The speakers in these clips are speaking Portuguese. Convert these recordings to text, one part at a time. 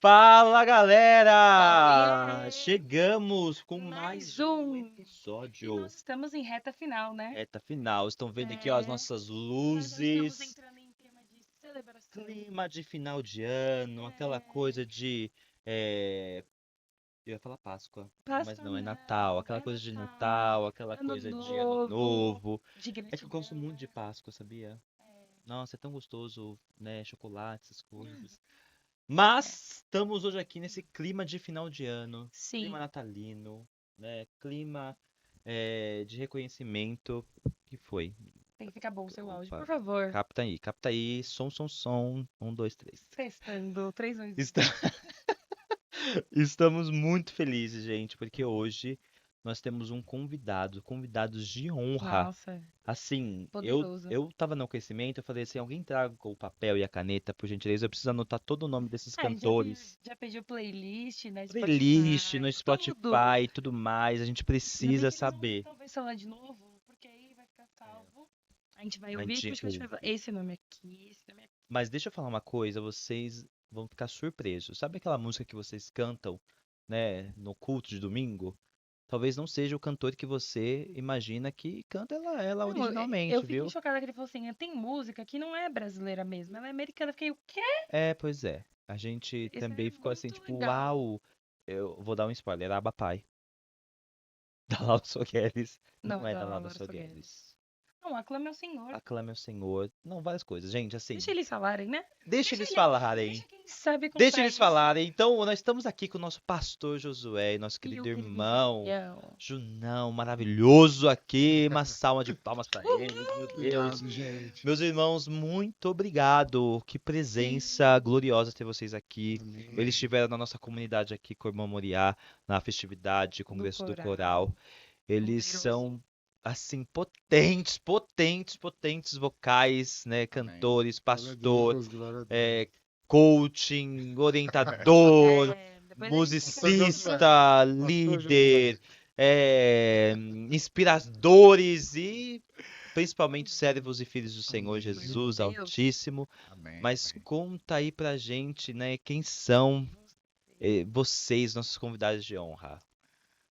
Fala, galera! Oiê! Chegamos com Mais mais um um! E episódio. nós estamos em reta final, né? Reta final. Estão vendo aqui, ó, as É, nossas nós já estamos luzes. entrando em clima de celebração. Clima de final de ano, aquela É, coisa de. é, Eu ia falar Páscoa, mas Páscoa não, é Natal. não, Aquela é coisa de Natal, Natal, aquela Ano coisa de Ano Novo, Novo. de É que eu gosto gratidão. muito de Páscoa, sabia? Nossa, é tão gostoso, né? Chocolate, essas coisas. É, Mas estamos hoje aqui nesse clima de final de ano, clima sim, natalino, né? Clima de reconhecimento. Que foi? tem que ficar bom o seu áudio, Opa, por favor. capta aí, som, som, som. Um, dois, três. Testando, 3, 2, 1. Está- Estamos muito felizes, gente, porque hoje nós temos um convidado, convidados de honra. Nossa, Assim, eu poderoso. eu tava no aquecimento, eu falei assim, alguém traga o papel e a caneta, por gentileza, eu preciso anotar todo o nome desses Ah, cantores. já pediu playlist, né? Playlist Spotify, no tudo. Spotify e tudo mais, a gente Ainda bem precisa que eles vão saber. talvez falar de novo, porque aí vai ficar salvo. A gente vai A ouvir e gente depois que a gente vai falar ouve. esse nome aqui, esse nome aqui. Mas deixa eu falar uma coisa, vocês vão ficar surpresos. Sabe aquela música que vocês cantam, né, no culto de domingo? Talvez não seja o cantor que você imagina que canta ela Não, eu originalmente, fiquei viu? chocada que ele falou assim: tem música que não é brasileira mesmo, ela é americana. Eu fiquei, o quê? É, pois é. A gente Isso é também ficou assim, muito tipo, legal. uau. Eu vou dar um spoiler, Aba Pai, da Laura Sogueres. Não Não é é da da Laura Laura Sogueres. Sogueres. Não, aclame ao Senhor. Aclame ao Senhor. Não, várias coisas. Gente, assim, Deixa eles falarem, né? deixa Deixa eles ele, falarem. deixa quem sabe Deixa contar eles isso. falarem. Então, nós estamos aqui com o nosso pastor Josué, nosso E querido o querido irmão Junhão. Junão, maravilhoso aqui. Uma salva de palmas para ele, meu Deus. Obrigado, gente. Meus irmãos, muito obrigado. Que presença Sim. gloriosa ter vocês aqui. Eles Amém. estiveram na nossa comunidade aqui com o irmão Moriá, na festividade, Do congresso do coral. coral. Eles Poderoso. são assim potentes, potentes, potentes vocais, né, Amém. cantores, Glória a pastor, Deus, glória a é, Deus. coaching, orientador, Depois a gente fica Pastor sabendo Josué. mais. musicista, Pastor Josué. líder, inspiradores e principalmente servos e filhos do Senhor Amém. Filho de Jesus Deus. Altíssimo. Amém. Mas Amém. conta aí pra gente, né, quem são vocês, nossos convidados de honra.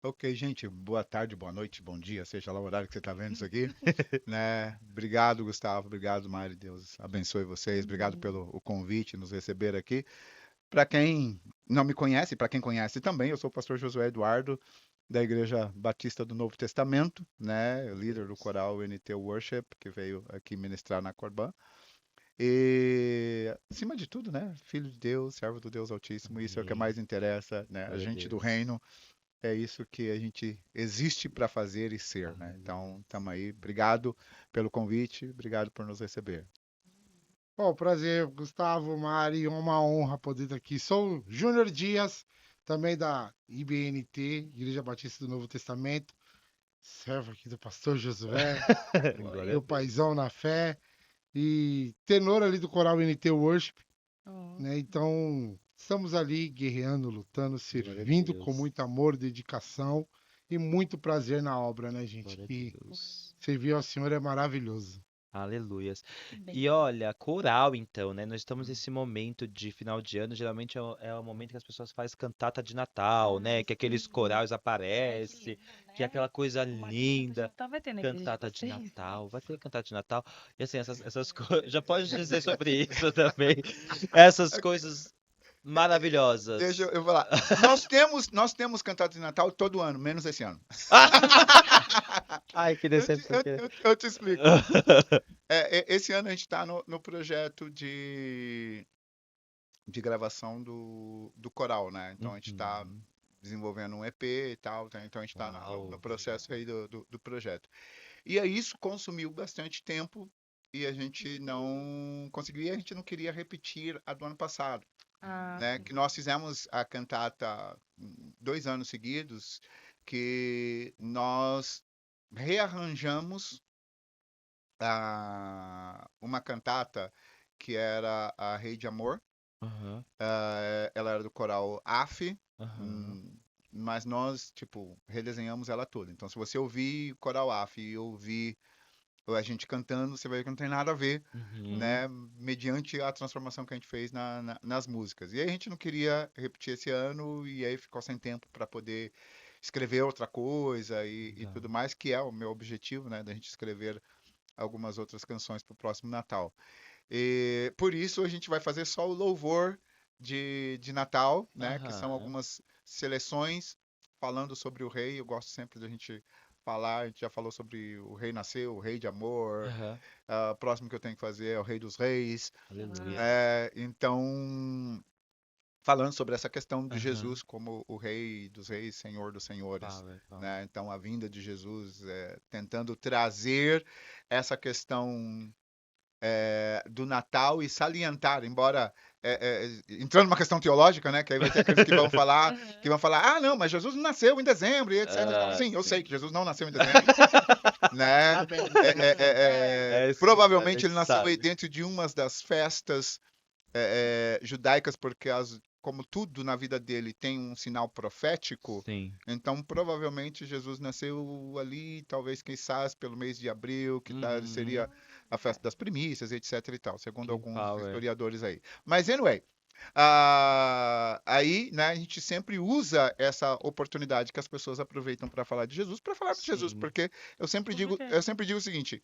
Ok, gente. Boa tarde, boa noite, bom dia, seja lá o horário que você está vendo isso aqui. Né? Obrigado, Gustavo. Obrigado, Mari. Deus abençoe vocês. Obrigado Amém. pelo o convite, nos receber aqui. Para quem não me conhece, para quem conhece também, eu sou o pastor Josué Eduardo, da Igreja Batista do Novo Testamento, né? Líder do Deus. coral NT Worship, que veio aqui ministrar na Corbã. E, acima de tudo, né? Filho de Deus, servo do Deus Altíssimo, isso é o que Amém. mais interessa, né? A Glória a gente do Deus. reino, é isso que a gente existe para fazer e ser, né? Aleluia. Então, estamos aí. Obrigado pelo convite, obrigado por nos receber. Bom, prazer, Gustavo, Mari, uma honra poder estar aqui. Sou Júnior Dias, também da IBNT, Igreja Batista do Novo Testamento, servo aqui do pastor Josué, Glória a meu Deus. paizão na fé, e tenor ali do coral NT Worship, Oh, né? Então, estamos ali guerreando, lutando, Glória a servindo com Deus. muito amor, dedicação e muito prazer na obra, né, gente? Glória a Que Deus. servir ao Senhor é maravilhoso. Aleluias. que bem. E olha, coral então, né? Nós estamos nesse momento de final de ano, geralmente é o momento que as pessoas fazem cantata de Natal, né? Ai, Que aqueles sim. corais Ai, que aparecem, lindo, que é né? aquela coisa Uma cantata de linda. Natal vai ter na igreja de Cantata de vocês? Natal, vai ter cantata de Natal. E assim, essas coisas. Já pode dizer sobre isso também. Essas coisas Deixa maravilhosas. eu falar. Nós temos cantata de Natal todo ano, menos esse ano. Ai, que Eu te, decepção. eu te explico. Esse ano a gente está no projeto de gravação do coral, né? Então a gente está Uhum. desenvolvendo um EP e tal, tá? Então a gente está no Uau. processo aí do projeto. E aí isso consumiu bastante tempo e a gente não conseguiu, e a gente não queria repetir a do ano passado, Ah, né? sim. Que nós fizemos a cantata 2 anos seguidos, que nós rearranjamos uma cantata que era a Rei de Amor. Aham, Ela era do coral AF, aham. hum, mas nós, tipo, redesenhamos ela toda. Então, se você ouvir coral AF e ouvir a gente cantando, você vai ver que não tem nada a ver, Uhum. né? Mediante a transformação que a gente fez nas músicas. E aí a gente não queria repetir esse ano e aí ficou sem tempo para poder escrever outra coisa e Legal. tudo mais, que é o meu objetivo, né? Da gente escrever algumas outras canções para o próximo Natal. E por isso a gente vai fazer só o louvor de Natal, né? Que são Aham. algumas seleções falando sobre o rei. Eu gosto sempre da gente falar, a gente já falou sobre o rei nasceu, o rei de amor. Aham. O próximo que eu tenho que fazer é o rei dos reis. Aleluia. Então, falando sobre essa questão de Aham. Jesus como o rei dos reis, senhor dos senhores. Power, power. Né? Então, a vinda de Jesus tentando trazer essa questão do Natal e salientar, embora entrando numa questão teológica, né, que aí vai ter aqueles que vão falar, ah, não, mas Jesus não nasceu em dezembro e etc. Ah, Sim, eu sim. sei que Jesus não nasceu em dezembro, né? Tá bem. Sim, Provavelmente a ele gente nasceu aí sabe. dentro de umas das festas judaicas, porque como tudo na vida dele tem um sinal profético, Sim. então provavelmente Jesus nasceu ali, talvez, quem sabe, pelo mês de abril, que Uhum. seria a festa das primícias, etc e tal, segundo King alguns Power. historiadores aí. Mas, anyway, aí, né, a gente sempre usa essa oportunidade que as pessoas aproveitam para falar de Jesus, para falar de Jesus, Sim. porque eu sempre Com digo certeza. o seguinte,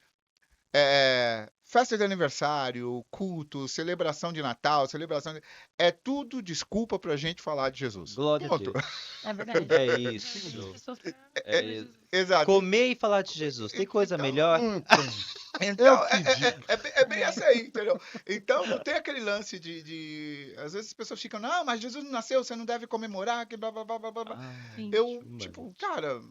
festa de aniversário, culto, celebração de Natal, é tudo desculpa pra gente falar de Jesus. Glória a Ponto. Deus. É verdade. É Reúne as isso. pessoas pra É falar de isso. Jesus. Exato. Comer e falar de Jesus. Tem coisa Então, melhor? Não tem. então Eu que digo. é bem essa aí, entendeu? Então não tem aquele lance às vezes as pessoas ficam, não, mas Jesus não nasceu, você não deve comemorar, que blá blá blá blá blá. Blá." Ai, Sim. Eu, chumbante. tipo, cara,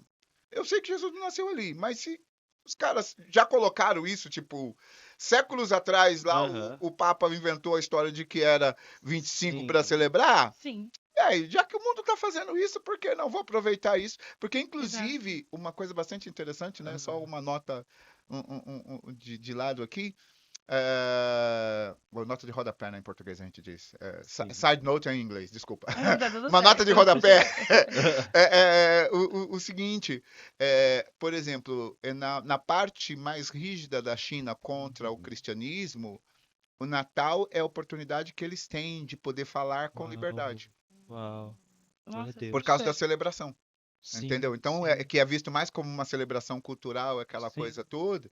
eu sei que Jesus não nasceu ali, mas se os caras já colocaram isso, tipo, séculos atrás, lá Aham. o Papa inventou a história de que era 25 para Sim. celebrar. Sim. E aí, já que o mundo tá fazendo isso, por que não vou aproveitar isso? Porque, Exato. inclusive, uma coisa bastante interessante, né? Só uma nota de lado aqui. Nota de rodapé, né, em português a gente diz. Sim. Side note em inglês, desculpa. Não, tá tudo Uma nota de certo. rodapé. O seguinte, por exemplo, na parte mais rígida da China contra o cristianismo, o Natal é a oportunidade que eles têm de poder falar com Uau. liberdade, Uau. Glória a Nossa, por Deus. causa da super. celebração. Sim. Entendeu? Então, Sim. que é visto mais como uma celebração cultural, aquela Sim. coisa toda,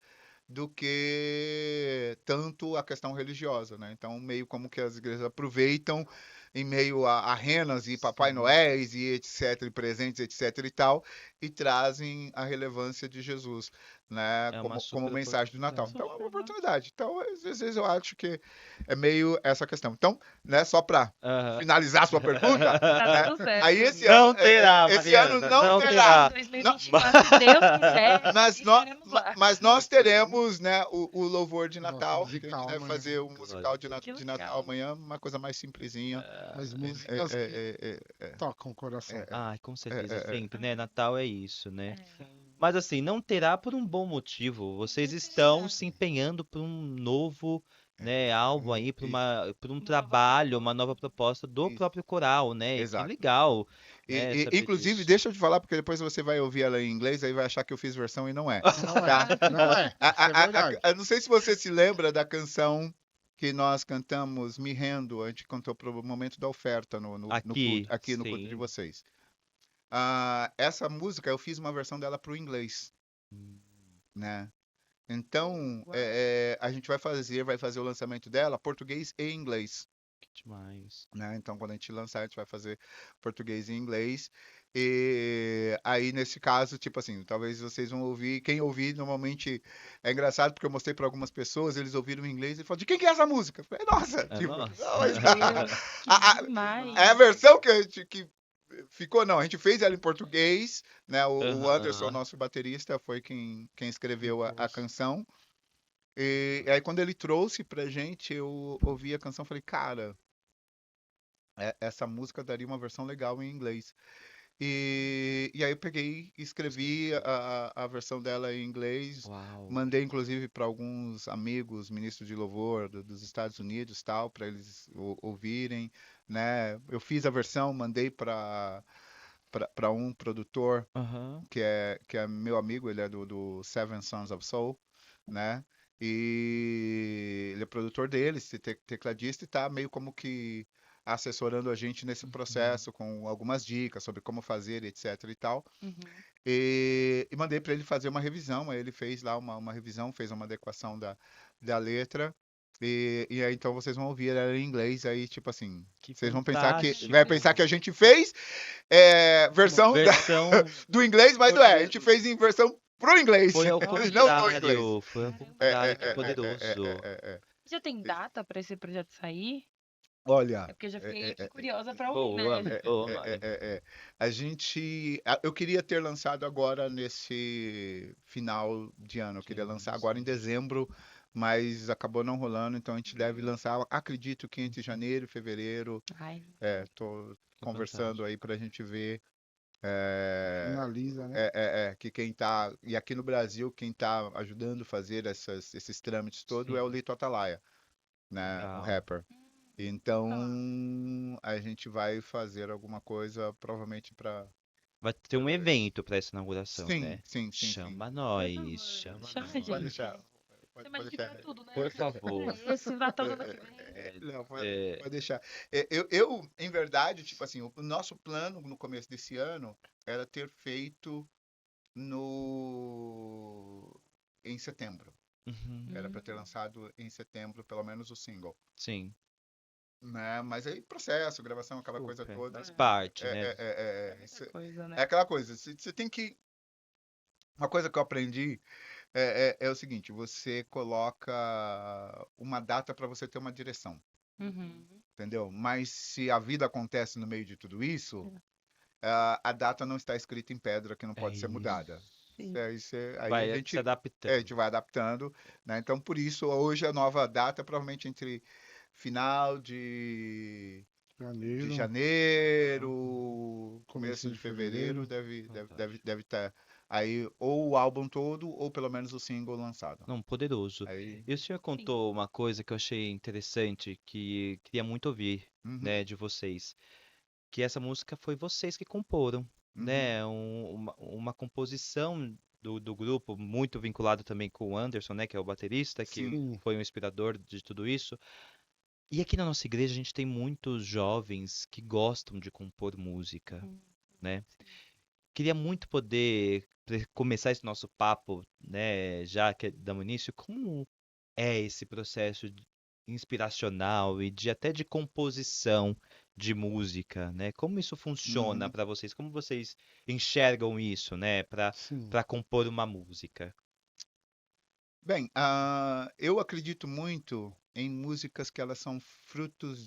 do que tanto a questão religiosa, né? Então, meio como que as igrejas aproveitam em meio a renas e Papai Sim. Noéis e etc, e presentes, etc e tal, e trazem a relevância de Jesus, né? É uma Como super mensagem do Natal. oportunidade. Então, é uma Super, nossa. oportunidade. Então, às vezes eu acho que é meio essa questão. Então, né, só para Aham. finalizar a sua pergunta, Tá né? tudo certo. Aí esse Não ano, terá, esse ano Mariana, não não terá. terá. Em 2024, se Deus quiser, Mas, estaremos lá. mas nós teremos, né, o louvor de Nosso Natal, que a gente musical deve amanhã. fazer um Glória musical a de, Deus. Que de Natal legal. amanhã, uma coisa mais simplesinha. As É, músicas que é, é, tocam o coração. Ai, com certeza, é, sempre, né? Natal é isso, né? É. Mas assim, não terá por um bom motivo. Vocês Com estão certeza. se empenhando por um novo, né, álbum aí, por e- um Uma nova trabalho, uma nova proposta. proposta do isso, próprio coral, né? Que exato. legal, né, saber Inclusive, disso. deixa eu te falar, porque depois você vai ouvir ela em inglês, aí vai achar que eu fiz versão e não é. Não Tá? é, não é. Isso é verdade. Eu não sei se você se lembra da canção que nós cantamos Me Rendo, a gente cantou pro momento da oferta no culto, Aqui, aqui no culto de sim. vocês. Essa música eu fiz uma versão dela pro inglês, Hum, né? Então, Uau. a gente vai fazer o lançamento dela português e inglês, que demais. né? Então, quando a gente lançar, a gente vai fazer português e inglês. E aí, nesse caso, tipo assim, talvez vocês vão ouvir. Quem ouvir, normalmente é engraçado porque eu mostrei para algumas pessoas, eles ouviram em inglês e falaram: de quem que é essa música? Eu falei: nossa, É tipo, nossa. não, mas- Que demais. é a versão que ficou, não. A gente fez ela em português, né? O Anderson, Aham. nosso baterista, foi quem escreveu a Compôs. canção. E aí, quando ele trouxe pra gente, eu ouvi a canção e falei: cara, essa música daria uma versão legal em inglês. E aí eu peguei e escrevi a versão dela em inglês, Uau. mandei inclusive para alguns amigos, ministros de louvor dos Estados Unidos, tal, para eles ouvirem, né? Eu fiz a versão, mandei para um produtor Aham. que é meu amigo, ele é do Seven Sons of Soul, né? E ele é produtor deles, tecladista, e tá meio como que assessorando a gente nesse processo com algumas dicas sobre como fazer, etc e tal. Uhum. E mandei para ele fazer uma revisão. Aí ele fez lá uma revisão, fez uma adequação da letra. E aí então vocês vão ouvir ela em inglês. Aí, tipo assim, Que vocês vão fantástico. vai pensar que a gente fez versão Versão do inglês, mas não é. A gente português. fez em versão pro inglês, foi ao Olha, não no inglês. contrário. Foi ao caramba. contrário, que poderoso. Já tem data pra esse projeto sair? Olha, É porque eu já fiquei aqui curiosa pra ouvir, Boa, né? boa, Mari. eu queria ter lançado agora nesse final de ano. Eu queria lançar agora em dezembro, mas acabou não rolando, então a gente deve lançar, acredito que entre janeiro e fevereiro. Ai, Tô Que conversando fantástico. aí pra gente ver. É, Finaliza, né? que quem tá, e aqui no Brasil, quem tá ajudando a fazer esses trâmites todo é o Sim, Lito Atalaia, né, o legal. rapper. Então, ah, a gente vai fazer alguma coisa, provavelmente para. Vai ter um evento para essa inauguração, Sim, né? sim, sim, sim. Chama por nós, favor, chama chama a Pode gente. nós. deixar. Você Pode magnifica deixar. tudo, né? Por favor. Esse Natal do ano que vem. Não, É, pode deixar. Em verdade, tipo assim, o nosso plano no começo desse ano era ter feito no em setembro. uhum, Era para ter Hum, lançado em setembro, pelo menos o single, sim, né? Mas aí processo, gravação, aquela coisa super. toda. Faz parte, É, né? é, é, é muita coisa, é né? aquela coisa. Você tem que. Uma coisa que eu aprendi é o seguinte: você coloca uma data para você ter uma direção, Uhum. entendeu? Mas se a vida acontece no meio de tudo isso, É. a data não está escrita em pedra que não É pode ser mudada. isso. Sim. Aí Vai se a gente adaptando. vai adaptando, né? Então, por isso, hoje a nova data, provavelmente entre final de Janeiro, janeiro, começo comecinho de de fevereiro, fevereiro. Fantástico. deve estar aí ou o álbum todo, ou pelo menos o single lançado. Não, poderoso. Aí, E o senhor Sim. contou uma coisa que eu achei interessante, que queria muito ouvir, uhum, né, de vocês. Que essa música foi vocês que comporam, uhum, né? Uma composição do grupo, muito vinculado também com o Anderson, né? Que é o baterista, que sim, Sim, foi um inspirador de tudo isso. E aqui na nossa igreja a gente tem muitos jovens que gostam de compor música, Hum, né? sim. Queria muito poder começar esse nosso papo, né? Já que damos início, como é esse processo inspiracional e de até de composição de música, né? Como isso funciona uhum. para vocês? Como vocês enxergam isso, né? sim. Para compor uma música? Bem, eu acredito muito em músicas que elas são frutos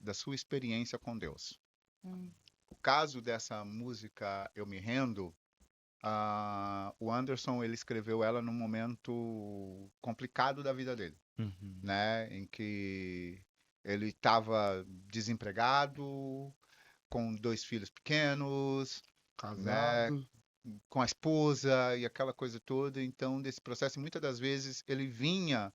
da sua experiência com Deus. Hum, O caso dessa música Eu Me Rendo, o Anderson ele escreveu ela num momento complicado da vida dele, Uhum. né? Em que ele estava desempregado, com dois filhos pequenos, né? Casado. Com a esposa e aquela coisa toda. Então, desse processo, muitas das vezes ele vinha,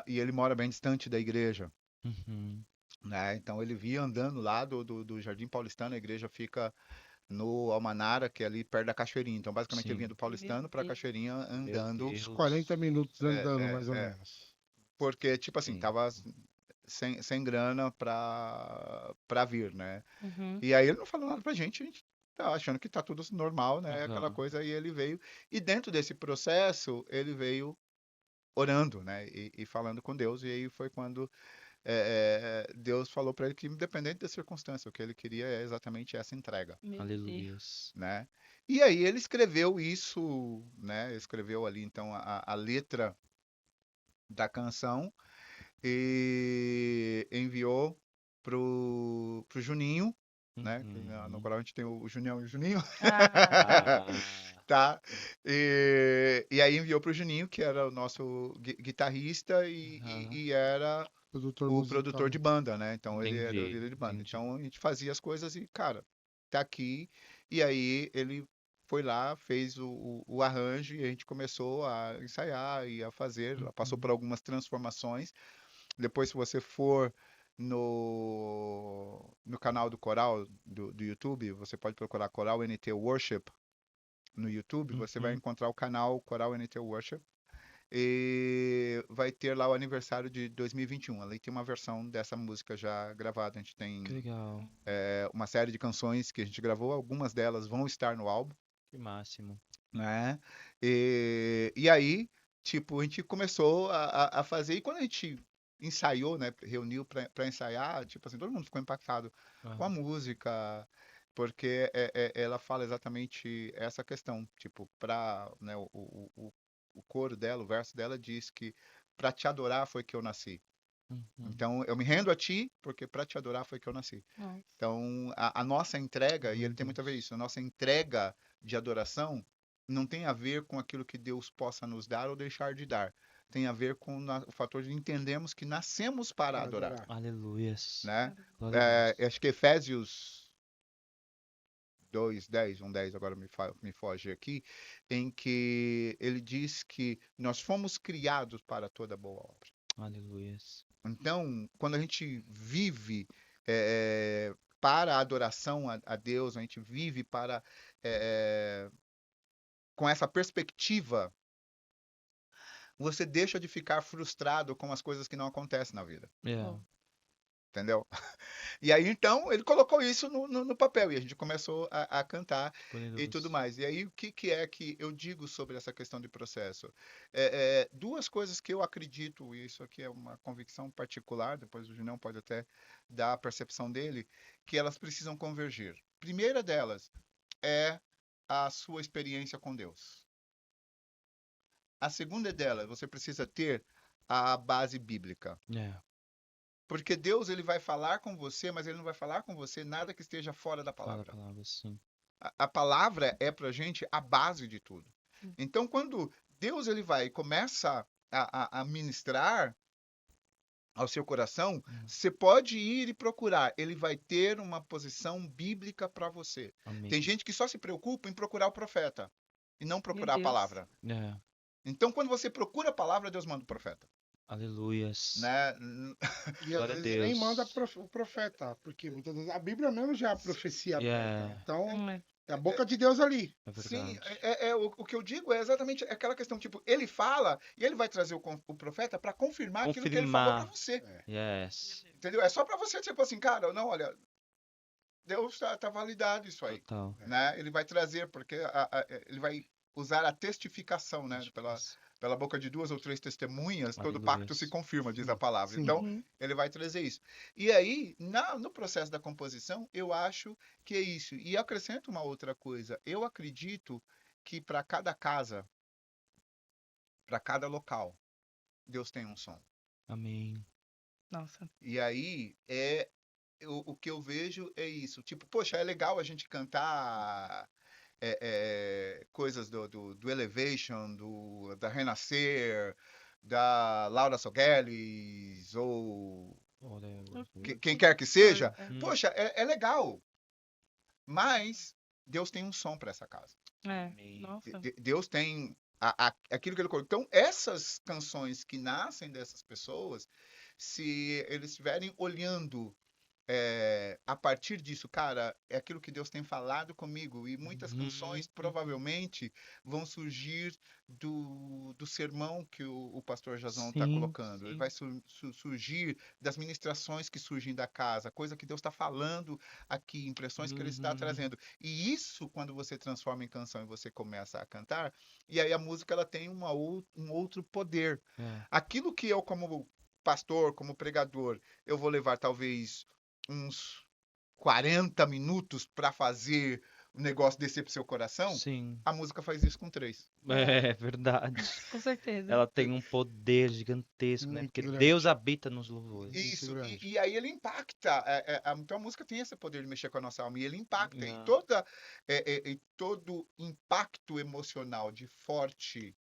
e ele mora bem distante da igreja, Uhum. né? Então, ele via andando lá do Jardim Paulistano, a igreja fica no Almanara, que é ali perto da Cachoeirinha. Então, basicamente, ele vinha Sim. do meu Paulistano para a Deus. Cachoeirinha Meu andando, Uns 40 Deus. minutos é, andando, é, mais ou é, menos. porque, tipo assim, Sim. tava sem grana para vir, né? Uhum. E aí ele não falou nada pra gente, a gente tá achando que tá tudo normal, né? Aquela Aham. coisa, e ele veio. E dentro desse processo, ele veio orando, né? E falando com Deus. E aí foi quando Deus falou para ele que, independente da circunstância, o que ele queria é exatamente essa entrega, Meu Deus. Aleluias. né? E aí ele escreveu isso, né? Escreveu ali então a letra da canção e enviou pro Juninho, né? Que no Uhum. coral a gente tem o Junião e o Juninho, Ah, Ah, tá? E aí enviou pro Juninho, que era o nosso guitarrista aham. e era Produtor o produtor de musical. banda, né? Então ele era o Entendi, líder de banda. entendi. Então a gente fazia as coisas e, cara, tá aqui. E aí ele foi lá, fez o arranjo e a gente começou a ensaiar e a fazer. Passou por Uhum. algumas transformações. Depois, se você for no canal do Coral do YouTube, você pode procurar Coral NT Worship. no YouTube, você vai Uhum. encontrar o canal Coral NT Worship. E vai ter lá o aniversário de 2021. Ali tem uma versão dessa música já gravada. A gente Que tem legal. uma série de canções que a gente gravou. Algumas delas vão estar no álbum, Que máximo. né? E aí, tipo, a gente começou a fazer. E quando a gente ensaiou, né? Reuniu para ensaiar, tipo assim, todo mundo ficou impactado com a Ah, música. Porque ela fala exatamente essa questão, tipo, né, o coro dela, o verso dela diz que para te adorar foi que eu nasci. uhum. Então eu me rendo a ti, porque para te adorar foi que eu nasci. Nossa. Então a nossa entrega, e Meu ele tem muito a ver Deus. isso, a nossa entrega de adoração não tem a ver com aquilo que Deus possa nos dar ou deixar de dar. Tem a ver com o fator de entendermos que nascemos para Para adorar, adorar. Aleluias. né? Glória a Deus. Acho que Efésios 2:10, 1:10 agora me foge aqui, em que ele diz que nós fomos criados para toda boa obra. Aleluias. Então, quando a gente vive para a adoração a Deus, a gente vive para com essa perspectiva, você deixa de ficar frustrado com as coisas que não acontecem na vida, Yeah. entendeu? E aí, então, ele colocou isso no papel e a gente começou a cantar e tudo Poderoso. mais. E aí, o que é que eu digo sobre essa questão de processo? Duas coisas que eu acredito, e isso aqui é uma convicção particular, depois o Junão pode até dar a percepção dele, que elas precisam convergir. Primeira delas é a sua experiência com Deus. A segunda delas, você precisa ter a base bíblica. Yeah. Porque Deus ele vai falar com você, mas ele não vai falar com você nada que esteja fora da Fala a palavra. palavra, sim. A palavra é para gente a base de tudo. Então, quando Deus ele vai e começa a ministrar ao seu coração, você pode ir e procurar. Ele vai ter uma posição bíblica para você. Amém. Tem gente que só se preocupa em procurar o profeta e não Meu procurar a Deus. palavra. Yeah. Então, quando você procura a palavra, Deus manda o profeta, Aleluias. né? E às Glória a vezes nem Deus. manda o profeta, porque muitas vezes a Bíblia mesmo já é a profecia aberta. Yeah. Então, É. é a boca de Deus ali. É Sim, verdade. o que eu digo é exatamente aquela questão, tipo, ele fala e ele vai trazer o profeta para confirmar aquilo que ele falou para Confirmar. você, Yes. entendeu? É só para você, tipo assim, cara, não, olha, Deus tá validado isso aí, Total. né? Ele vai trazer, porque ele vai usar a testificação, né? Pela boca de 2 ou 3 testemunhas, todo pacto se Aleluias. confirma, diz a Sim, palavra. sim. Então, Uhum. ele vai trazer isso. E aí, no processo da composição, eu acho que é isso. E acrescento uma outra coisa. Eu acredito que para cada casa, para cada local, Deus tem um som. Amém. Nossa. E aí, o que eu vejo é isso. Tipo, poxa, é legal a gente cantar coisas do Elevation, da Renascer, da Laura Sogueles, ou quem quer que seja. Hum. Poxa, é legal. Mas Deus tem um som para essa casa. É. Amém. Nossa. Deus tem aquilo que ele colocou. Então, essas canções que nascem dessas pessoas, se eles estiverem olhando a partir disso, cara, é aquilo que Deus tem falado comigo. E muitas canções provavelmente vão surgir do sermão que o pastor Jason está Sim, colocando. Ele sim. vai surgir das ministrações que surgem da casa, coisa que Deus está falando aqui, impressões que ele está Uhum. trazendo. E isso, quando você transforma em canção e você começa a cantar, e aí a música ela tem um outro poder. É. Aquilo que eu, como pastor, como pregador, eu vou levar talvez uns 40 minutos para fazer o negócio descer pro seu coração, Sim. a música faz isso com 3. É verdade. Com certeza. Ela tem um poder gigantesco, né? Muito Porque grande. Deus habita nos louvores. Muito Isso, grande. e aí ele impacta. Então a música tem esse poder de mexer com a nossa alma, e ele impacta. E Ah. todo impacto emocional de forte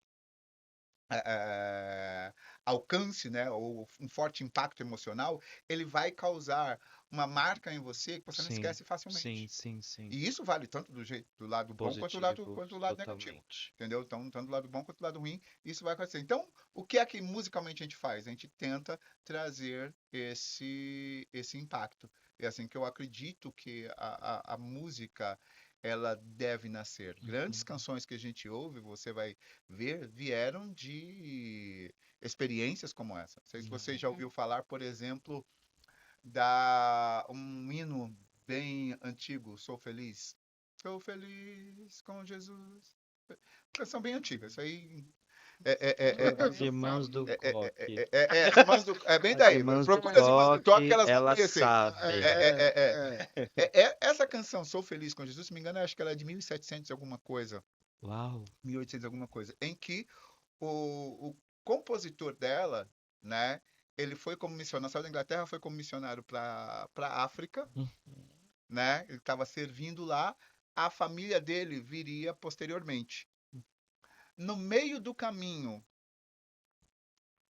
alcance, né, ou um forte impacto emocional, ele vai causar uma marca em você que você não Sim, esquece sim, facilmente. sim. E isso vale tanto do lado bom quanto do lado negativo. Totalmente. Entendeu? Então, tanto do lado bom quanto do lado ruim, isso vai acontecer. Então, o que é que musicalmente a gente faz? A gente tenta trazer esse impacto. É assim que eu acredito que a música ela deve nascer. Grandes Uhum. canções que a gente ouve, você vai ver, vieram de experiências como essa. Não sei se você já ouviu falar, por exemplo, da um hino bem antigo, Sou Feliz. Sou feliz com Jesus. Canção bem antiga. Isso aí As irmãs do coque. as irmãs do, é bem As daí. irmãs do Procura as irmãs do toque que coque, elas vão elas conhecer. sabem. Essa canção, Sou Feliz com Jesus, se não me engano, eu acho que ela é de 1700 e alguma coisa, Uau. 1800 e alguma coisa, em que o compositor dela, né, ele foi como missionário, saiu da Inglaterra, foi como missionário para África, Hum. né, ele estava servindo lá, a família dele viria posteriormente. No meio do caminho,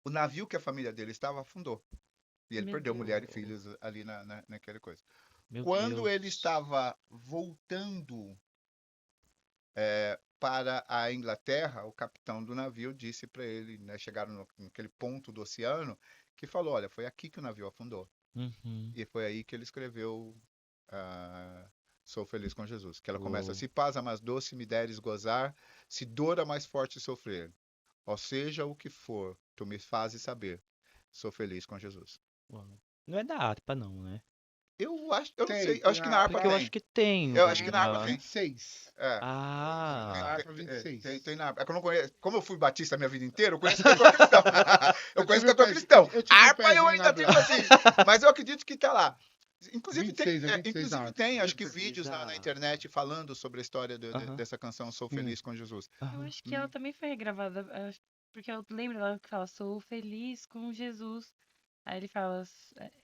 o navio que a família dele estava afundou. E ele Meu perdeu Deus. mulher e filhos ali naquela coisa. Meu Quando ele Deus. estava voltando para a Inglaterra, o capitão do navio disse para ele, né, chegaram naquele ponto do oceano, que falou, olha, foi aqui que o navio afundou. Uhum. E foi aí que ele escreveu Sou Feliz com Jesus. Que ela começa, Uou. se paz a mais doce me deres gozar, se dor a mais forte sofrer, ou seja o que for, tu me fazes saber, sou feliz com Jesus. Uau. Não é da harpa, não, né? Eu não sei, eu Tem acho que na harpa Porque eu tem. acho que tem Eu acho que na harpa na uma. tem. 26. É. Ah, Na harpa 26. Tem na harpa. É que eu não conheço. Como eu fui batista a minha vida inteira, eu conheço cantor cristão. Eu conheço tive um cantor pezinho- cristão. eu tive um Harpa eu pezinho ainda na fico banda. assim. Mas eu acredito que tá lá. Inclusive tem, 26, é 26 na harpa. tem, acho que Precisa. vídeos na internet falando sobre a história aham, dessa canção Sou Sim. Feliz com Jesus. Eu aham. acho que ela também foi regravada, porque eu lembro ela que fala, sou feliz com Jesus. Aí ele fala,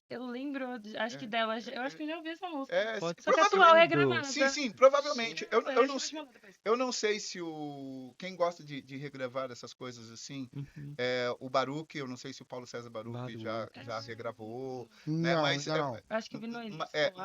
eu lembro, acho que É, dela, eu acho que eu já ouvi essa música. Pode Só ser que que a eu atual é lembro. Sim, regravada. sim, provavelmente. Eu não sei, Eu acho não que eu vou te sei. mandar depois. Eu não sei se quem gosta de regravar essas coisas assim, Uhum. o Baruch, eu não sei se o Paulo César Baruch já Baruch. regravou, né? Não, Mas, ainda não. Eu acho que eu vi no Insta lá,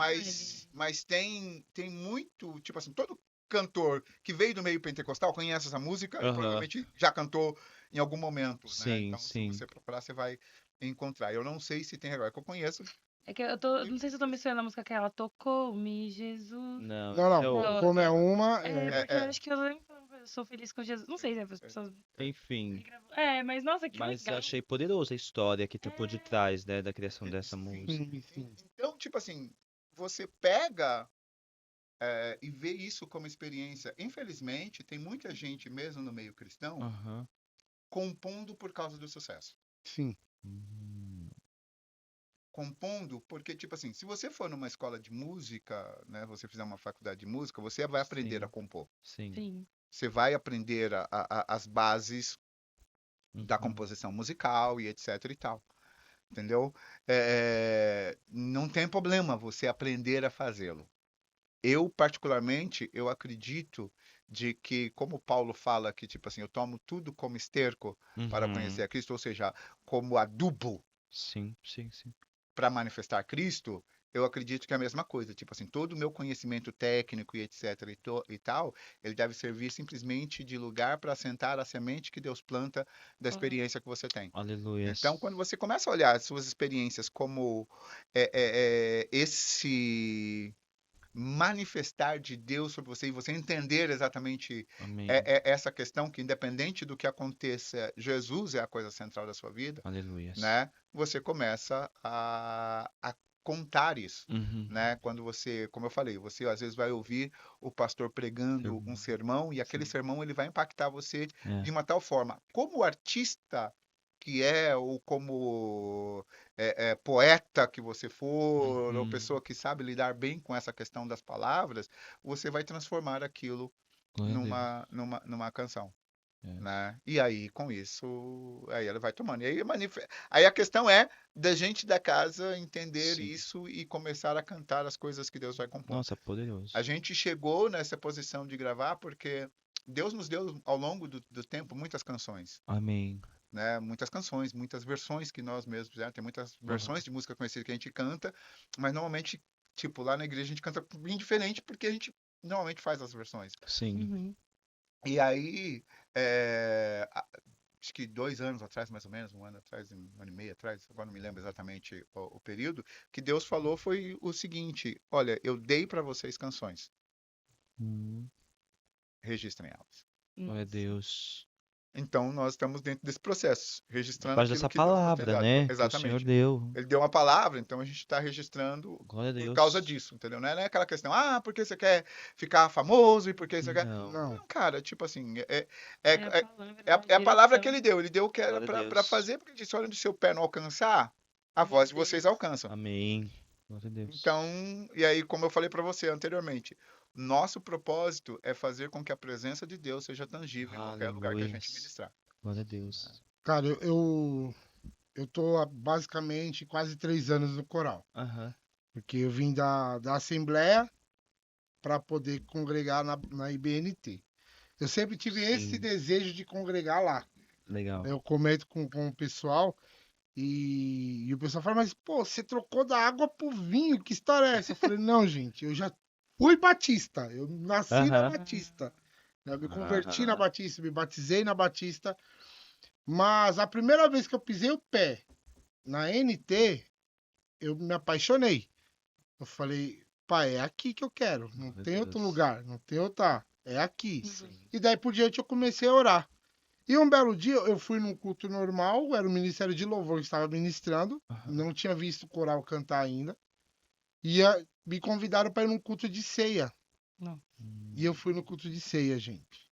mas tem muito, tipo assim, todo cantor que veio do meio pentecostal conhece essa música e Aham. provavelmente já cantou em algum momento, né? Sim, Então, se sim. você procurar, você vai encontrar. Eu não sei se tem agora, que eu conheço. É que não sei se eu tô mencionando a música que ela tocou-me, Jesus. Não, Não, isso é não. Não, outra. Como é uma, porque eu acho que eu lembro falando, eu sou feliz com Jesus. Não sei se as pessoas Enfim. regravam. Mas nossa, que Mas legal. achei poderosa a história que tá por detrás, né, da criação dessa música. sim, sim. Então, tipo assim, você pega e vê isso como experiência. Infelizmente, tem muita gente, mesmo no meio cristão, Aham. compondo por causa do sucesso. Sim. Hum, Compondo porque, tipo assim, se você for numa escola de música, né, você fizer uma faculdade de música, você vai aprender a sim, compor. sim. Sim. Você vai aprender as bases da Uhum. composição musical e etc e tal. Entendeu? Não tem problema você aprender a fazê-lo. Eu, particularmente, eu acredito de que, como Paulo fala que, tipo assim, eu tomo tudo como esterco para Uhum. conhecer a Cristo, ou seja, como adubo Sim, sim, sim. para manifestar Cristo, eu acredito que é a mesma coisa. Tipo assim, todo o meu conhecimento técnico e etc e tal, ele deve servir simplesmente de lugar para assentar a semente que Deus planta da experiência que você tem. Aleluia. Então, quando você começa a olhar as suas experiências como esse manifestar de Deus sobre você e você entender exatamente Amém. essa questão que independente do que aconteça, Jesus é a coisa central da sua vida, Aleluia. né? Você começa a contar isso, Uhum. né? Quando você, como eu falei, você às vezes vai ouvir o pastor pregando um sermão e aquele Sim. sermão ele vai impactar você É. de uma tal forma. Como artista que ou como poeta que você for, ou Uhum. pessoa que sabe lidar bem com essa questão das palavras, você vai transformar aquilo Glória a Deus. numa canção, É. né? E aí, com isso, aí ela vai tomando. E aí a questão é da gente da casa entender Sim. isso e começar a cantar as coisas que Deus vai compondo. Nossa, poderoso. A gente chegou nessa posição de gravar porque Deus nos deu, ao longo do tempo, muitas canções. Amém. Né? Muitas canções, muitas versões que nós mesmos fizemos. Tem muitas versões de música conhecida que a gente canta, mas normalmente, tipo, lá na igreja a gente canta bem diferente porque a gente normalmente faz as versões. Sim. Uhum. E aí, acho que 2 anos atrás, mais ou menos, 1 ano atrás, 1 ano e meio atrás, agora não me lembro exatamente o período, que Deus falou foi o seguinte: olha, eu dei para vocês canções. Registrem elas. Glória a Nossa. Deus. Então, nós estamos dentro desse processo, registrando Faz aquilo essa que Deus nos tem palavra, dado. né? Que o Senhor Exatamente. deu. Ele deu uma palavra, então a gente está registrando Glória a por causa Deus. disso, entendeu? Não é aquela questão, porque você quer ficar famoso e porque você quer... Não. Não. Não, cara, tipo assim, É é, a palavra, é a uma palavra que direção. ele deu. Ele deu o que era Glória a para Deus. fazer, porque ele disse, olha, onde o seu pé não alcançar, a Meu voz de vocês Deus. alcançam. Amém. Glória a Deus. Então, e aí, como eu falei para você anteriormente, nosso propósito é fazer com que a presença de Deus seja tangível em qualquer lugar que a gente Aleluia. ministrar. Glória a Deus. Cara, eu tô há basicamente quase 3 anos no coral. Aham. Porque eu vim da Assembleia para poder congregar na IBNT. Eu sempre tive esse Sim. desejo de congregar lá. Legal. Eu comento com o pessoal e o pessoal fala, mas pô, você trocou da água pro vinho, que história é essa? Eu falei, não, gente, eu já fui batista, eu nasci na Aham. Batista. Eu me converti na Aham. Batista, me batizei na Batista, mas a primeira vez que eu pisei o pé na NT, eu me apaixonei. Eu falei, pai, é aqui que eu quero, não Glória a tem outro Deus. lugar, não tem outra, é aqui. Uhum. E daí por diante eu comecei a orar. E um belo dia eu fui num culto normal, era o Ministério de Louvor que estava ministrando, Aham. não tinha visto o coral cantar ainda. Me convidaram para ir num culto de ceia. E eu fui no culto de ceia, gente.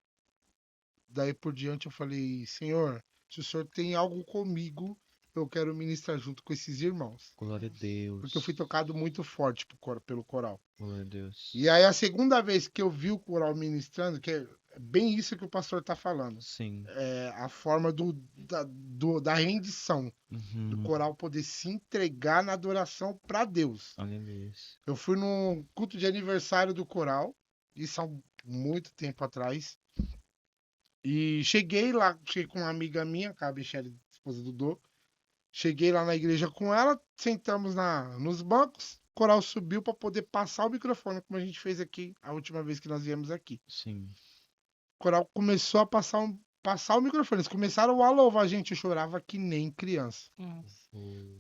Daí por diante eu falei, Senhor, se o Senhor tem algo comigo, eu quero ministrar junto com esses irmãos. Glória a Deus. Porque eu fui tocado muito forte pelo coral. Glória a Deus. E aí a segunda vez que eu vi o coral ministrando, que é bem isso que o pastor tá falando, Sim. é a forma da rendição, do Uhum. coral poder se entregar na adoração para Deus. Aleluia. Eu fui num culto de aniversário do coral, isso há muito tempo atrás. E cheguei com uma amiga minha, a Michelle, esposa do Dô. Cheguei lá na igreja com ela, sentamos nos bancos, o coral subiu para poder passar o microfone, como a gente fez aqui a última vez que nós viemos aqui. Sim. O coral começou a passar o microfone, eles começaram a louvar a gente, eu chorava que nem criança. Nossa.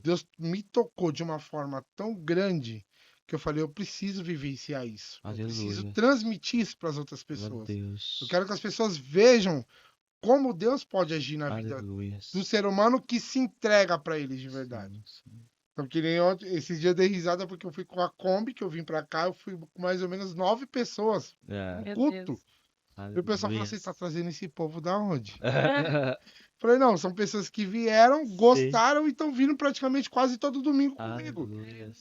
Deus me tocou de uma forma tão grande que eu falei, eu preciso vivenciar isso. Eu preciso Aleluia. transmitir isso para as outras Glória a pessoas. Deus. Eu quero que as pessoas vejam como Deus pode agir na vida Aleluia. do ser humano que se entrega para eles de verdade. Sim, sim. Então, que nem ontem, esses dias eu dei risada porque eu fui com a Kombi, que eu vim pra cá, eu fui com mais ou menos 9 pessoas. É. Meu Culto. Deus. E o pessoal falou, Aleluia. você tá trazendo esse povo da onde? Falei, não, são pessoas que vieram, gostaram e estão vindo praticamente quase todo domingo comigo. Aleluia.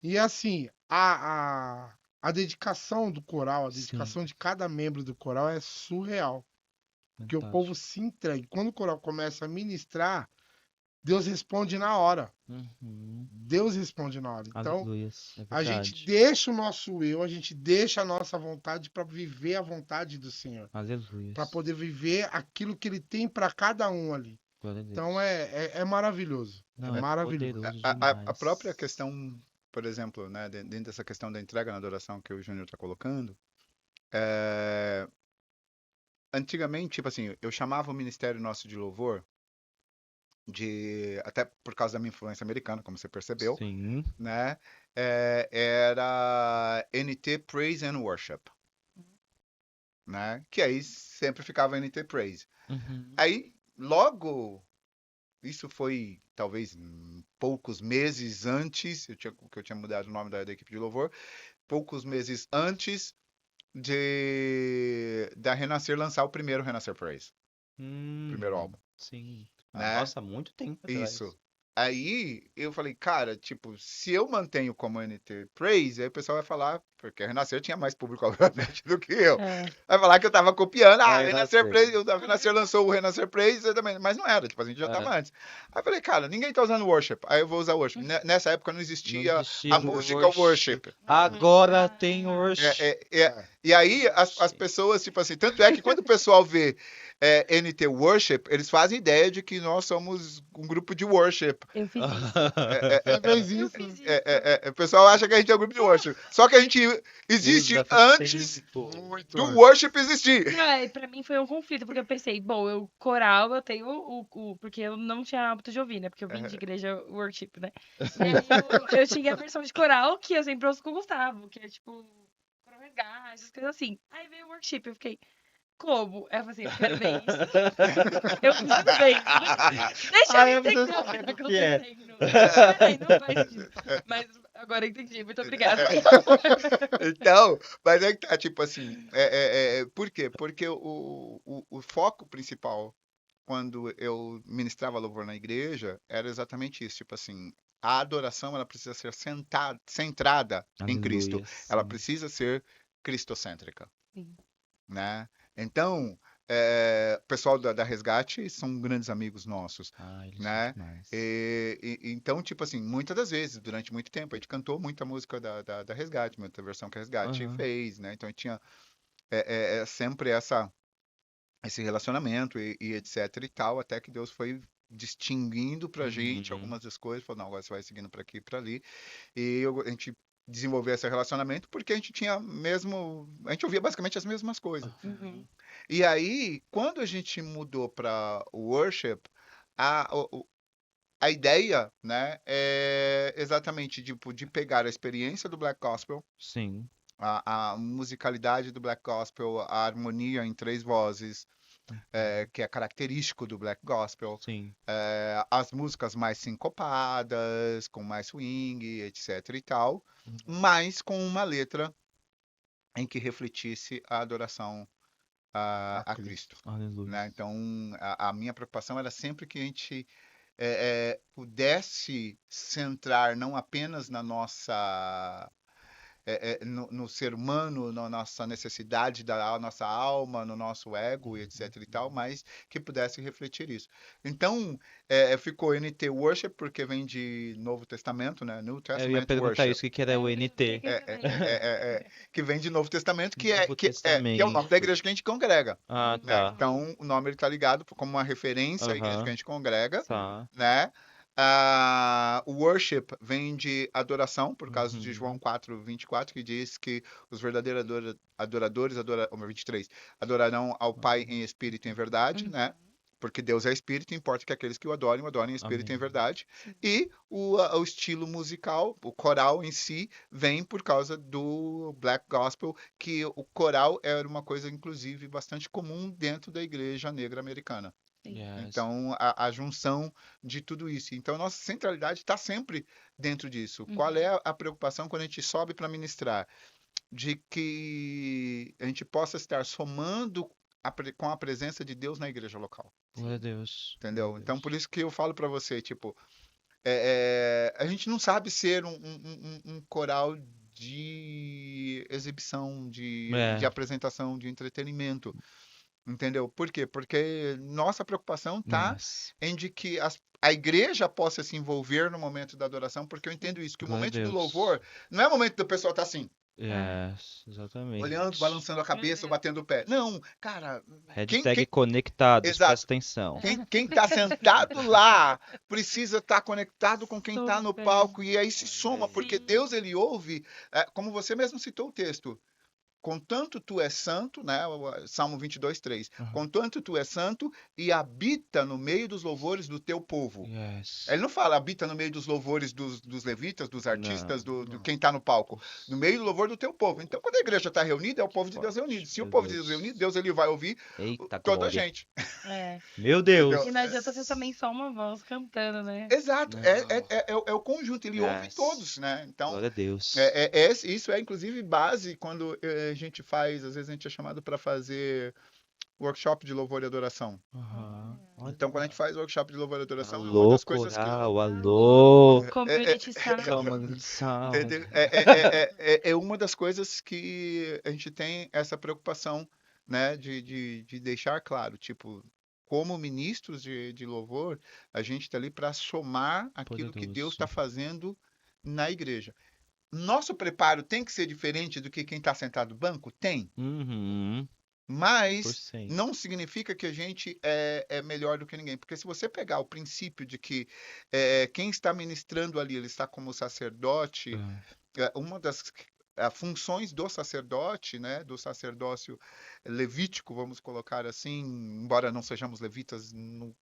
E assim, a dedicação do coral, a Sim. dedicação de cada membro do coral é surreal. Porque o povo se entrega. Quando o coral começa a ministrar, Deus responde na hora. Uhum. Deus responde na hora. Então, Aleluia. É a verdade. gente deixa o nosso eu, a gente deixa a nossa vontade para viver a vontade do Senhor. Aleluia. Para poder viver aquilo que Ele tem para cada um ali. Glória a Deus. Então, é maravilhoso. Não, é maravilhoso. poderoso A demais. própria questão, por exemplo, né, dentro dessa questão da entrega na adoração que o Júnior está colocando, antigamente, tipo assim, eu chamava o ministério nosso de louvor até por causa da minha influência americana, como você percebeu, Sim. né? Era NT Praise and Worship, né? Que aí sempre ficava NT Praise. Uhum. Aí, logo, isso foi talvez poucos meses antes, que eu tinha mudado o nome da equipe de louvor, poucos meses antes da Renascer lançar o primeiro Renascer Praise, primeiro álbum. Sim. Né? Nossa, há muito tempo atrás. Isso. Aí eu falei, cara, tipo, se eu mantenho como NT Praise, aí o pessoal vai falar, porque a Renascer tinha mais público, obviamente, do que eu. É. Vai falar que eu tava copiando, Renascer. Renascer Praise, o Renascer lançou o Renascer Praise, eu também, mas não era, tipo, a gente já tava antes. Aí eu falei, cara, ninguém tá usando worship, aí eu vou usar worship. Nessa época não existia a música worship. Agora tem worship. E aí as pessoas, tipo assim, tanto é que quando o pessoal vê NT Worship, eles fazem ideia de que nós somos um grupo de worship. Eu fiz isso. Você fez Eu isso. fiz isso. O pessoal acha que a gente é um grupo de worship. Só que a gente existe Usa antes tempo. Muito do antes. worship existir. Não, pra mim foi um conflito, porque eu pensei, bom, coral, eu tenho porque eu não tinha hábito de ouvir, né? Porque eu vim de igreja worship, né? E aí eu tinha a versão de coral que eu sempre ouço com o Gustavo, que é tipo, coral resgate, essas coisas assim. Aí veio o worship, eu fiquei, como? Aí eu falei assim, eu quero ver isso. Eu quero ver isso. Deixa Ah, eu eu preciso entender o que saber tá o que é. acontecendo. Peraí, não faz sentido. Mas agora eu entendi, muito obrigada. Então, mas é que tá, tipo assim, por quê? Porque o foco principal, quando eu ministrava louvor na igreja, era exatamente isso, tipo assim, a adoração, ela precisa ser centrada em Cristo, Aleluia, ela sim. precisa ser cristocêntrica, Sim. né? Então, o pessoal da Resgate são grandes amigos nossos, Ah, eles são né? demais. Então, tipo assim, muitas das vezes, durante muito tempo, a gente cantou muita música da Resgate, muita versão que a Resgate Aham. fez, né? Então, a gente tinha sempre esse relacionamento e etc e tal, até que Deus foi distinguindo pra gente Uhum. algumas das coisas, falou, não, agora você vai seguindo pra aqui e pra ali, e a gente desenvolveu esse relacionamento porque a gente tinha a gente ouvia basicamente as mesmas coisas. Uhum. E aí, quando a gente mudou para o worship, a ideia, né, é exatamente tipo, de pegar a experiência do Black Gospel, Sim. a musicalidade do Black Gospel, a harmonia em três vozes, que é característico do Black Gospel, Sim. as músicas mais sincopadas, com mais swing, etc e tal, Uhum. mas com uma letra em que refletisse a adoração a Cristo, Aleluia. né? Então, a minha preocupação era sempre que a gente pudesse centrar não apenas na nossa no ser humano, na nossa necessidade da nossa alma, no nosso ego e etc e tal, mas que pudesse refletir isso. Então, ficou NT Worship porque vem de Novo Testamento, né? New Eu ia Testament perguntar Worship. isso, o que que era o Eu pensei NT? que também. Que vem de Novo Testamento, que Novo é o nome da Testamento. igreja que a gente congrega, Ah, né? tá. Então, o nome ele está ligado como uma referência à igreja que a Aham. gente congrega, Tá. né? O worship vem de adoração, por causa de João Uhum. 4:24, que diz que os verdadeiros adoradores, 23, adorarão ao Pai em espírito e em verdade, né? Uhum. Porque Deus é espírito, importa que aqueles que o adorem em espírito e em Amém. verdade. Sim. E o estilo musical, o coral em si, vem por causa do Black Gospel, que o coral era uma coisa, inclusive, bastante comum dentro da igreja negra americana. Sim. Yes. Então, a junção de tudo isso. Então, nossa centralidade está sempre dentro disso. Qual é a preocupação quando a gente sobe para ministrar? De que a gente possa estar somando com a presença de Deus na igreja local. Glória a Deus. Entendeu? Glória a Então, Deus. por isso que eu falo para você, tipo, a gente não sabe ser um coral de exibição, de É. apresentação, de entretenimento. Entendeu? Por quê? Porque nossa preocupação está Yes. em de que a igreja possa se envolver no momento da adoração, porque eu entendo isso, que o Glória a momento do Deus. louvor não é o momento do pessoal estar assim, Yes, exatamente. olhando, balançando a cabeça, ou Deus. batendo o pé. Não, cara, Hashtag conectados, exato. presta atenção. Quem tá sentado lá precisa estar conectado com quem tá no Super. palco, e aí se soma, porque Sim. Deus, ele ouve, como você mesmo citou o texto, contanto tu és santo, né? Salmo 22:3. Aham. Contanto tu és santo e habita no meio dos louvores do teu povo. Yes. Ele não fala habita no meio dos louvores dos levitas, dos artistas, Não. do quem está no palco. No meio do louvor do teu povo. Então, quando a igreja está reunida, é o povo de Deus Forte. reunido. Se o Meu povo de Deus. Deus reunido, Deus ele vai ouvir Eita toda a glória. gente. É. Meu Deus. Entendeu? E não adianta ser também só uma voz cantando, né? Exato. Não. É o conjunto. Ele ouve Yes. todos, né? Então, Glória a Deus. isso é inclusive base quando a gente faz, às vezes a gente é chamado para fazer workshop de louvor e adoração. Aham. Olha. Então, quando a gente faz workshop de louvor e adoração, é uma Alô, das coisas que coral, alô. Community Sound. Calma, sound. entendeu? É uma das coisas que a gente tem essa preocupação, né, de deixar claro, tipo, como ministros de louvor, a gente está ali para somar aquilo que Deus está Poderoso. fazendo na igreja. Nosso preparo tem que ser diferente do que quem está sentado no banco? Tem. Uhum. Mas 100%. não significa que a gente é melhor do que ninguém. Porque se você pegar o princípio de que quem está ministrando ali, ele está como sacerdote, uma das funções do sacerdote, né, do sacerdócio levítico, vamos colocar assim, embora não sejamos levitas no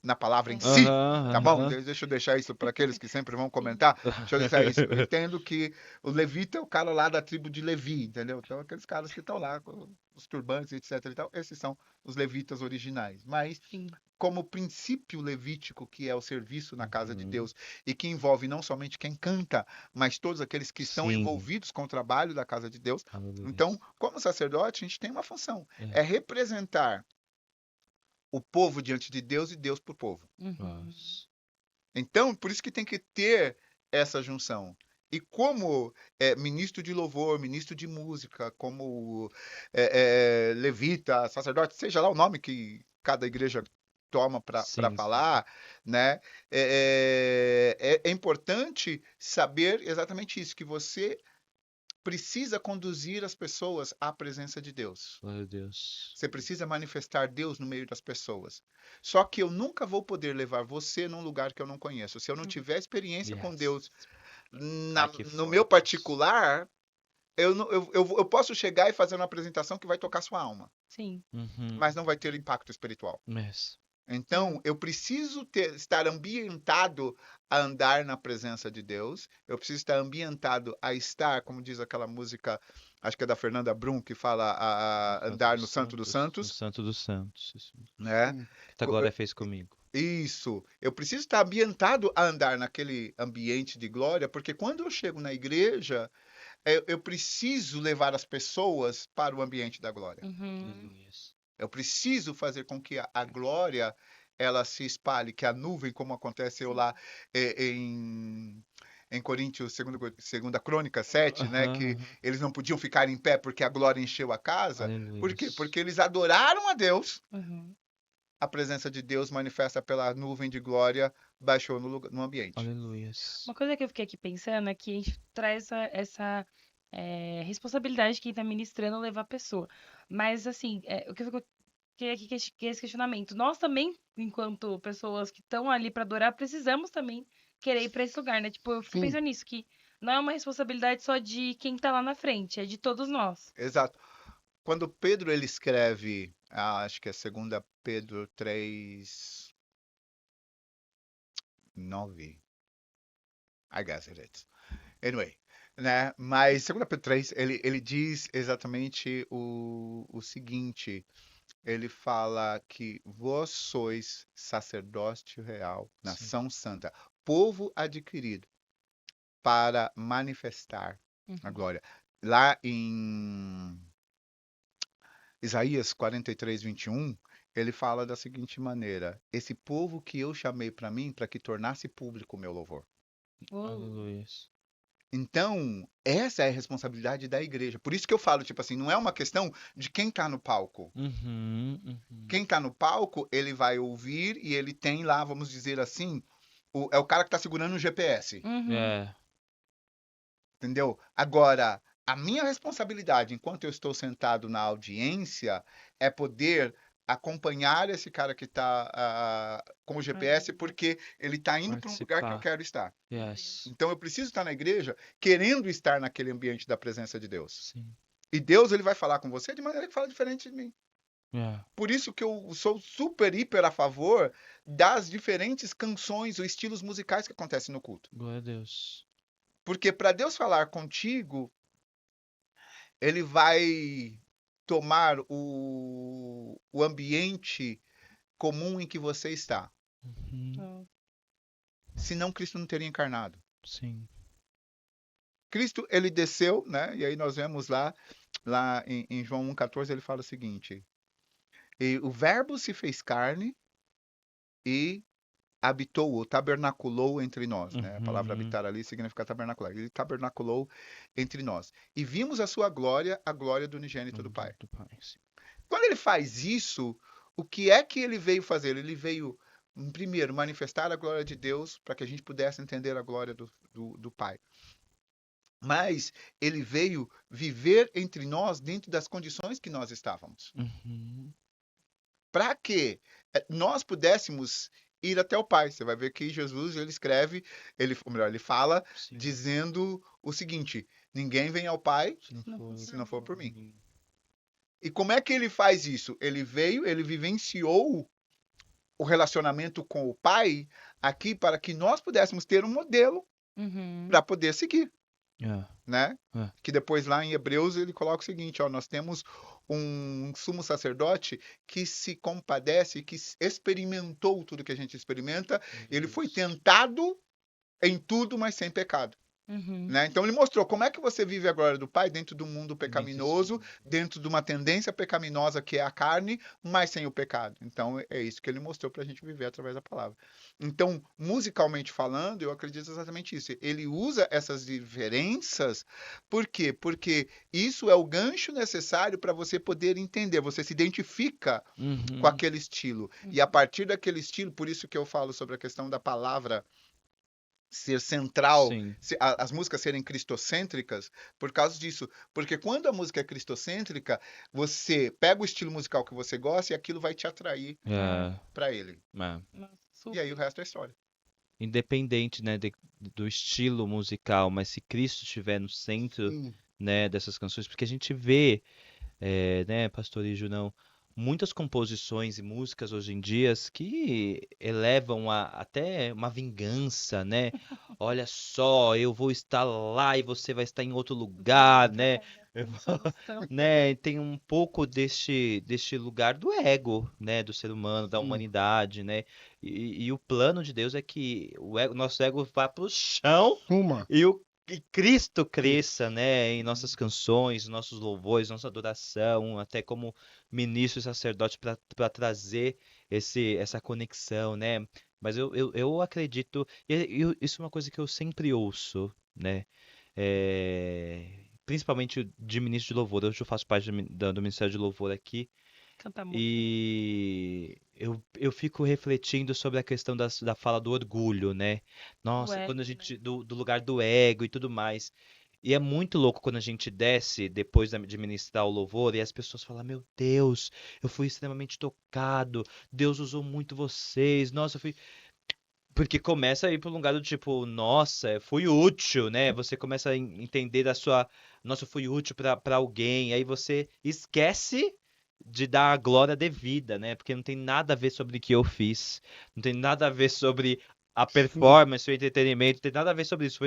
na palavra em si, Aham, tá bom? aham. Deixa eu deixar isso para aqueles que sempre vão comentar. Deixa eu deixar isso. Eu entendo que o levita é o cara lá da tribo de Levi, entendeu? Então, aqueles caras que estão lá com os turbantes, etc. e tal, esses são os levitas originais. Mas, Sim. como princípio levítico, que é o serviço na casa de Uhum. Deus, e que envolve não somente quem canta, mas todos aqueles que estão Sim. envolvidos com o trabalho da casa de Deus. Aleluia. Então, como sacerdote, a gente tem uma função: É. é representar o povo diante de Deus e Deus para o povo. Uhum. Nossa. Então, por isso que tem que ter essa junção. E como ministro de louvor, ministro de música, como levita, sacerdote, seja lá o nome que cada igreja toma para Sim, sim. falar, né? É importante saber exatamente isso, que você precisa conduzir as pessoas à presença de Deus. Glória a Deus. Você precisa manifestar Deus no meio das pessoas. Só que eu nunca vou poder levar você num lugar que eu não conheço. Se eu não tiver experiência com Yes. Deus Ai, que no meu forte. particular, eu posso chegar e fazer uma apresentação que vai tocar sua alma, Sim. Uhum. mas não vai ter impacto espiritual. Yes. Então, eu preciso estar ambientado a andar na presença de Deus. Eu preciso estar ambientado a estar, como diz aquela música, acho que é da Fernanda Brum, que fala a andar no Santo dos No Santos, Santo dos Santos. Isso mesmo. né? Sim. Que a glória fez comigo. Isso. Eu preciso estar ambientado a andar naquele ambiente de glória, porque quando eu chego na igreja, eu preciso levar as pessoas para o ambiente da glória. Uhum. Aleluia. Eu preciso fazer com que a glória ela se espalhe, que a nuvem, como aconteceu lá em Coríntios, segunda Crônica 7, né, que Aham. eles não podiam ficar em pé porque a glória encheu a casa. Aleluia. Por quê? Porque eles adoraram a Deus. Uhum. A presença de Deus manifesta pela nuvem de glória, baixou no ambiente. Aleluia. Uma coisa que eu fiquei aqui pensando é que a gente traz essa responsabilidade de quem tá ministrando levar a pessoa. Mas, assim, o que eu fico que aqui que é esse questionamento. Nós também, enquanto pessoas que estão ali para adorar, precisamos também querer ir para esse lugar, né? Tipo, eu fico Sim. pensando nisso, que não é uma responsabilidade só de quem tá lá na frente, é de todos nós. Exato. Quando Pedro ele escreve, acho que é 2 Pedro 3, 9. I guess it is. Anyway, né? Mas 2 Pedro 3, ele diz exatamente o seguinte. Ele fala que vós sois sacerdócio real, Sim. nação santa, povo adquirido para manifestar a Uhum. glória. Lá em Isaías 43, 21, ele fala da seguinte maneira: esse povo que eu chamei para mim, para que tornasse público o meu louvor. Aleluia. Então, essa é a responsabilidade da igreja. Por isso que eu falo, tipo assim, não é uma questão de quem está no palco. Uhum. Uhum. Quem está no palco, ele vai ouvir e ele tem lá, vamos dizer assim, é o cara que está segurando o GPS, Uhum. É. entendeu? Agora, a minha responsabilidade, enquanto eu estou sentado na audiência, é poder acompanhar esse cara que está com o GPS, porque ele está indo para um lugar que eu Participar. quero estar. Yes. Então, eu preciso estar na igreja querendo estar naquele ambiente da presença de Deus. Sim. E Deus, ele vai falar com você de maneira que fala diferente de mim. É. Por isso que eu sou super, hiper a favor das diferentes canções ou estilos musicais que acontecem no culto. Glória a Deus. Porque para Deus falar contigo, ele vai tomar o ambiente comum em que você está. Uhum. Ó. Senão, Cristo não teria encarnado. Sim. Cristo, ele desceu, né? E aí nós vemos lá em João 1,14, ele fala o seguinte: e o verbo se fez carne e habitou ou tabernaculou entre nós, né? A palavra Uhum. habitar ali significa tabernacular. Ele tabernaculou entre nós. E vimos a sua glória, a glória do unigênito do Pai. Do Pai. Sim. Quando ele faz isso, o que é que ele veio fazer? Ele veio, primeiro, manifestar a glória de Deus para que a gente pudesse entender a glória do Pai. Mas ele veio viver entre nós dentro das condições que nós estávamos. Uhum. Para que nós pudéssemos ir até o Pai. Você vai ver que Jesus, ele escreve, ou melhor, ele fala, Sim. dizendo o seguinte: ninguém vem ao Pai Se não Não for, se não for por mim. E como é que ele faz isso? Ele veio, ele vivenciou o relacionamento com o Pai aqui para que nós pudéssemos ter um modelo Uhum. para poder seguir, É, né? é. Que depois lá em Hebreus ele coloca o seguinte, ó, nós temos um sumo sacerdote que se compadece, que experimentou tudo que a gente experimenta, ele foi tentado em tudo, mas sem pecado. Uhum. Né? Então ele mostrou como é que você vive a glória do Pai dentro do mundo pecaminoso, Bem dentro de uma tendência pecaminosa que é a carne, mas sem o pecado. Então é isso que ele mostrou para a gente viver através da palavra. Então, musicalmente falando, eu acredito exatamente isso. Ele usa essas diferenças, por quê? Porque isso é o gancho necessário para você poder entender. Você se identifica com Uhum. aquele estilo. E a partir daquele estilo, por isso que eu falo sobre a questão da palavra ser central, Sim. as músicas serem cristocêntricas, por causa disso. Porque quando a música é cristocêntrica, você pega o estilo musical que você gosta e aquilo vai te atrair É, para ele. é. Nossa, E aí super. o resto é história. Independente, né, do estilo musical, mas se Cristo estiver no centro, Sim. né, dessas canções, porque a gente vê, né, Pastor Ijo, não, muitas composições e músicas hoje em dia que elevam até uma vingança, né? Olha só, eu vou estar lá e você vai estar em outro lugar, né? Eu vou- Solução. né? Tem um pouco deste lugar do ego, né? Do ser humano, da Sim. humanidade, né? E o plano de Deus é que nosso ego vá para o chão Suma. e Cristo cresça, né, em nossas canções, nossos louvores, nossa adoração, até como ministro e sacerdote para trazer essa conexão, né? Mas eu acredito, isso é uma coisa que eu sempre ouço, né? Principalmente de ministro de louvor. Hoje eu faço parte do Ministério de Louvor aqui. Canta muito. E eu fico refletindo sobre a questão da fala do orgulho, né? Nossa, quando a ego, gente, do lugar do ego e tudo mais. E é muito louco quando a gente desce depois de ministrar o louvor e as pessoas falam: Meu Deus, eu fui extremamente tocado, Deus usou muito vocês, nossa, eu fui. Porque começa a ir para um lugar do tipo: Nossa, fui útil, né? Você começa a entender da sua. Nossa, eu fui útil para alguém, aí você esquece de dar a glória devida, né? Porque não tem nada a ver sobre o que eu fiz, não tem nada a ver sobre a Sim. performance, o entretenimento, não tem nada a ver sobre isso.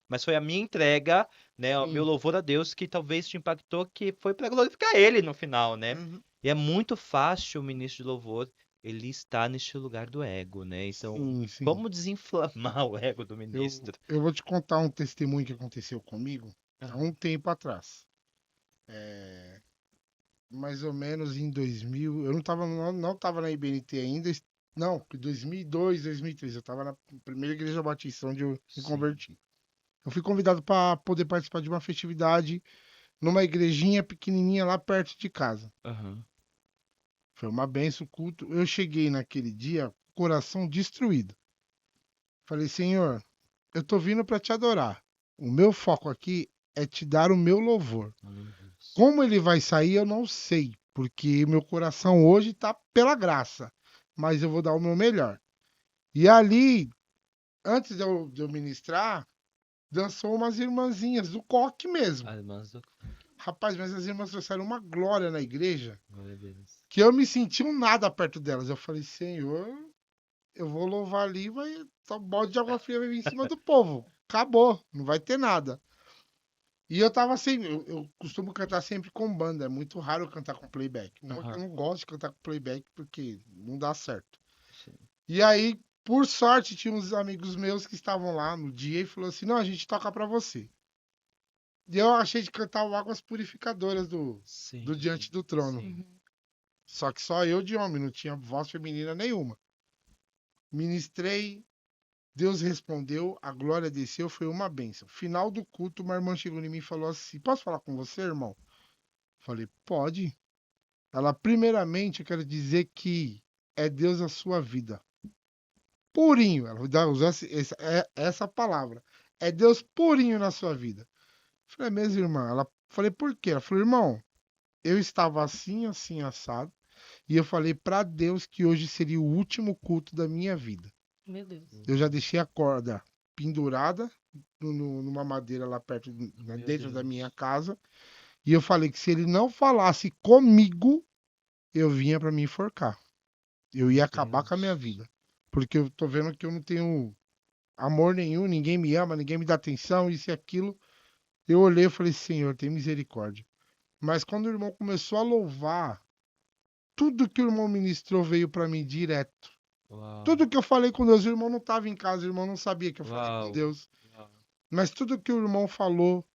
Mas foi a minha entrega, né? O meu Sim. louvor a Deus que talvez te impactou, que foi para glorificar Ele no final, né? Uhum. E é muito fácil o ministro de louvor ele está neste lugar do ego, né? Então, Sim, sim. como desinflamar o ego do Eu, ministro? eu vou te contar um testemunho que aconteceu comigo há Ah, um tempo atrás. É, mais ou menos em 2000, eu não tava na IBNT ainda, não, 2002, 2003, eu estava na primeira igreja batista onde eu me sim. converti. Eu fui convidado para poder participar de uma festividade numa igrejinha pequenininha lá perto de casa. Aham. Foi uma benção o culto. Eu cheguei naquele dia, coração destruído. Falei, Senhor, eu tô vindo para te adorar. O meu foco aqui é te dar o meu louvor. Aleluia. Como ele vai sair, eu não sei, porque meu coração hoje tá pela graça, mas eu vou dar o meu melhor. E ali, antes de eu ministrar, dançou umas irmãzinhas do coque mesmo. Irmãs do... Rapaz, mas as irmãs trouxeram uma glória na igreja Glória a Deus. que eu me senti um nada perto delas. Eu falei, Senhor, eu vou louvar ali, vai, só balde de água fria vai vir em cima do povo. Acabou, não vai ter nada. E eu tava sem. Eu costumo cantar sempre com banda. É muito raro eu cantar com playback. Não, eu Aham. não gosto de cantar com playback porque não dá certo. Sim. E aí, por sorte, tinha uns amigos meus que estavam lá no dia e falou assim: Não, a gente toca pra você. E eu achei de cantar o Águas Purificadoras do Sim. Diante do Trono. Sim. Uhum. Só que só eu de homem, não tinha voz feminina nenhuma. Ministrei, Deus respondeu, a glória desceu, foi uma bênção. Final do culto, uma irmã chegou em mim e falou assim: Posso falar com você, irmão? Falei: Pode. Ela, primeiramente, eu quero dizer que é Deus a sua vida. Purinho. Ela vai usar essa palavra. É Deus purinho na sua vida. Falei, mesmo, irmã. Ela, falei, por quê? Ela falou, irmão, eu estava assim, assim, assado. E eu falei para Deus que hoje seria o último culto da minha vida. Meu Deus. Eu já deixei a corda pendurada numa madeira lá perto, Meu dentro da Deus. minha casa. E eu falei que se ele não falasse comigo, eu vinha para me enforcar. Eu ia acabar com a minha Deus. vida. Porque eu tô vendo que eu não tenho amor nenhum, ninguém me ama, ninguém me dá atenção, isso e aquilo. Eu olhei e falei, Senhor, tem misericórdia. Mas quando o irmão começou a louvar, tudo que o irmão ministrou veio pra mim direto. Uau. Tudo que eu falei com Deus, o irmão não estava em casa, o irmão não sabia que eu falei com Uau. Deus. Uau. Mas tudo que o irmão falou,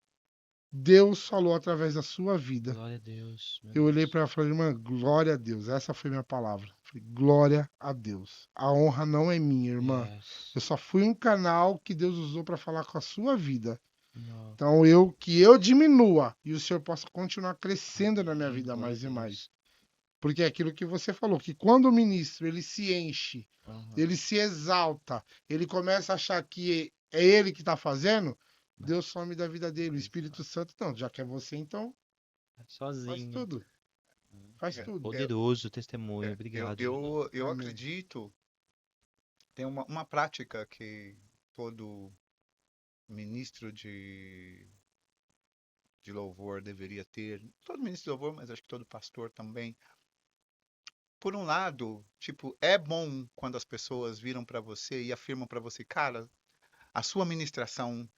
Deus falou através da sua vida. Glória a Deus. Meu Eu olhei Deus. para ela e falei, irmã, glória a Deus. Essa foi minha palavra. Falei, glória a Deus. A honra não é minha, irmã. Yes. Eu só fui um canal que Deus usou para falar com a sua vida. Não. Então que eu diminua e o Senhor possa continuar crescendo na minha Amém. vida Glória mais a e Deus. mais. Porque é aquilo que você falou, que quando o ministro ele se enche, Aham. ele se exalta, ele começa a achar que é ele que está fazendo, Deus some da vida dele. O Espírito Santo não, já que é você, então faz Sozinho. tudo. Faz É, tudo. Poderoso testemunho. Eu, Obrigado. Jesus. eu Amém. acredito, tem uma prática que todo ministro de louvor deveria ter. Todo ministro de louvor, mas acho que todo pastor também. Por um lado, tipo, é bom quando as pessoas viram para você e afirmam para você, cara, a sua ministração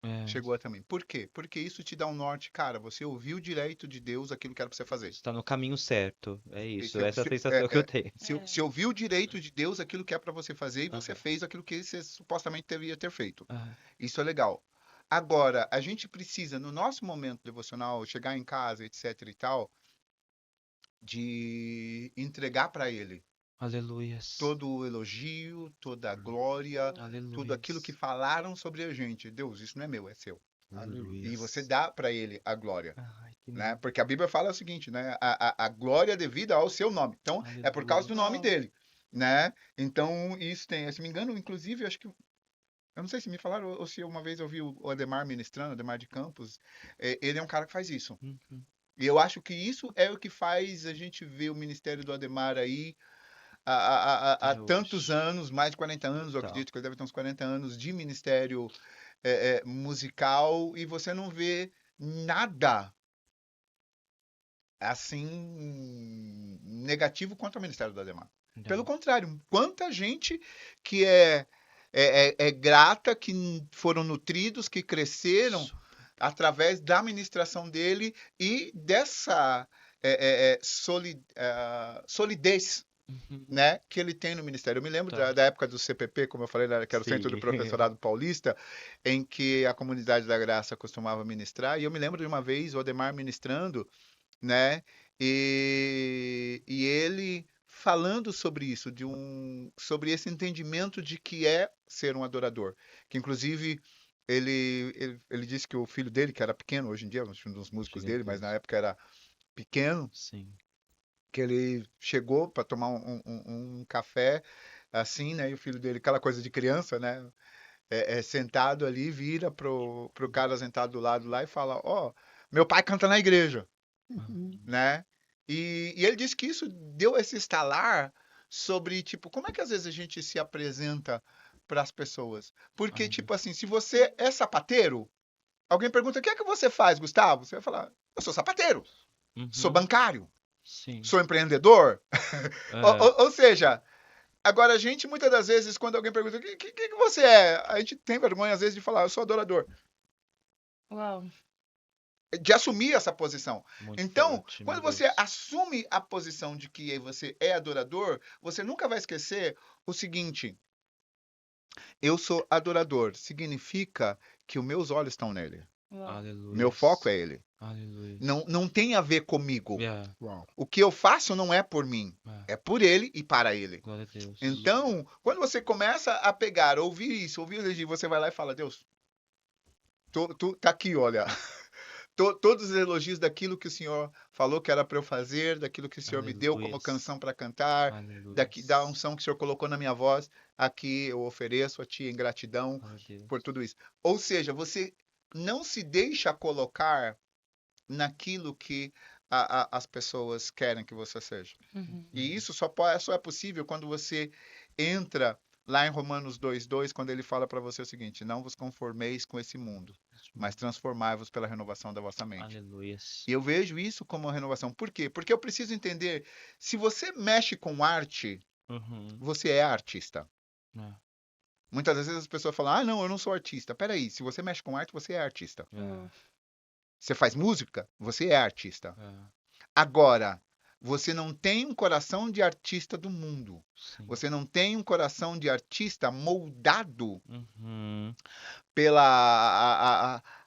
É, chegou até mim. Por quê? Porque isso te dá um norte, cara, você ouviu direito de Deus aquilo que era para você fazer. está no caminho certo. É E isso. Essa é a sensação que eu tenho. se ouviu direito de Deus aquilo que é para você fazer e você Aham. fez aquilo que você supostamente deveria ter feito. Ah, Isso é legal. Agora, a gente precisa, no nosso momento devocional, chegar em casa, etc e tal, de entregar para Ele aleluias. todo o elogio, toda a glória, tudo aquilo que Aleluias. falaram sobre a gente. Deus, isso não é meu, é seu. E Aleluias. você dá para Ele a glória, Ai, que né? lindo. Porque a Bíblia fala o seguinte, né? A glória é devida ao seu nome. Então, é por causa do nome Uau. dele, né? Então, isso tem, se me engano, inclusive, acho que eu não sei se me falaram ou se uma vez eu vi o Ademar ministrando, Ademar de Campos, ele é um cara que faz isso. Uhum. E eu acho que isso é o que faz a gente ver o ministério do Ademar aí há Até tantos hoje. anos, mais de 40 anos, eu Total. acredito que ele deve ter uns 40 anos de ministério musical, e você não vê nada assim negativo contra o ministério do Ademar. Pelo Não. contrário, quanta gente que é grata, que foram nutridos, que cresceram Isso. através da ministração dele e dessa solidez, Uhum. né, que ele tem no ministério. Eu me lembro Tá. da época do CPP, como eu falei, que era o Centro do Sim. Professorado Paulista, em que a Comunidade da Graça costumava ministrar, e eu me lembro de uma vez o Ademar ministrando, né, e ele falando sobre isso, sobre esse entendimento de que é ser um adorador, que inclusive ele disse que o filho dele, que era pequeno, hoje em dia é um dos músicos dele, mas na Gigantesco. época era pequeno, Sim. que ele chegou para tomar um café, assim, né? E o filho dele, aquela coisa de criança, né? Sentado ali, vira pro cara sentado do lado lá e fala: Ó, meu pai canta na igreja, Uhum. né? E ele disse que isso deu esse estalar sobre, tipo, como é que às vezes a gente se apresenta para as pessoas? Porque, Ai, tipo assim, se você é sapateiro, alguém pergunta: o que é que você faz, Gustavo? Você vai falar: eu sou sapateiro, sou Uhum. bancário, Sim. sou empreendedor. É. Ou seja, agora a gente, muitas das vezes, quando alguém pergunta: o que você é? A gente tem vergonha, às vezes, de falar: eu sou adorador. Uau. De assumir essa posição. Muito Então, forte, quando meu você Deus. assume a posição de que você é adorador, você nunca vai esquecer o seguinte: eu sou adorador. Significa que os meus olhos estão nele. Uau. Meu foco Aleluias. é ele. Aleluias. Não tem a ver comigo. Yeah. Uau. O que eu faço não é por mim. É. É por ele e para ele. Glória a Deus. Então, quando você começa a pegar, ouvir isso, ouvir elogio, você vai lá e fala: Deus, tá aqui, olha. Todos os elogios daquilo que o Senhor falou que era para eu fazer, daquilo que o Senhor me deu como Aleluias. canção para cantar, Aleluias. da unção que o Senhor colocou na minha voz, aqui eu ofereço a Ti em gratidão Glória a Deus. por tudo isso. Ou seja, você não se deixa colocar naquilo que as pessoas querem que você seja. Uhum. E isso só é possível quando você entra lá em Romanos 2:2, quando ele fala para você o seguinte: não vos conformeis com esse mundo, mas transformai-vos pela renovação da vossa mente. Aleluias. E eu vejo isso como uma renovação. Por quê? Porque eu preciso entender, se você mexe com arte, Uhum. Você é artista. É, Muitas vezes as pessoas falam, ah, não, eu não sou artista. Peraí, se você mexe com arte, você é artista. Hum. Você faz música, você é artista. é, Agora, você não tem um coração de artista do mundo. sim. Você não tem um coração de artista moldado Uhum.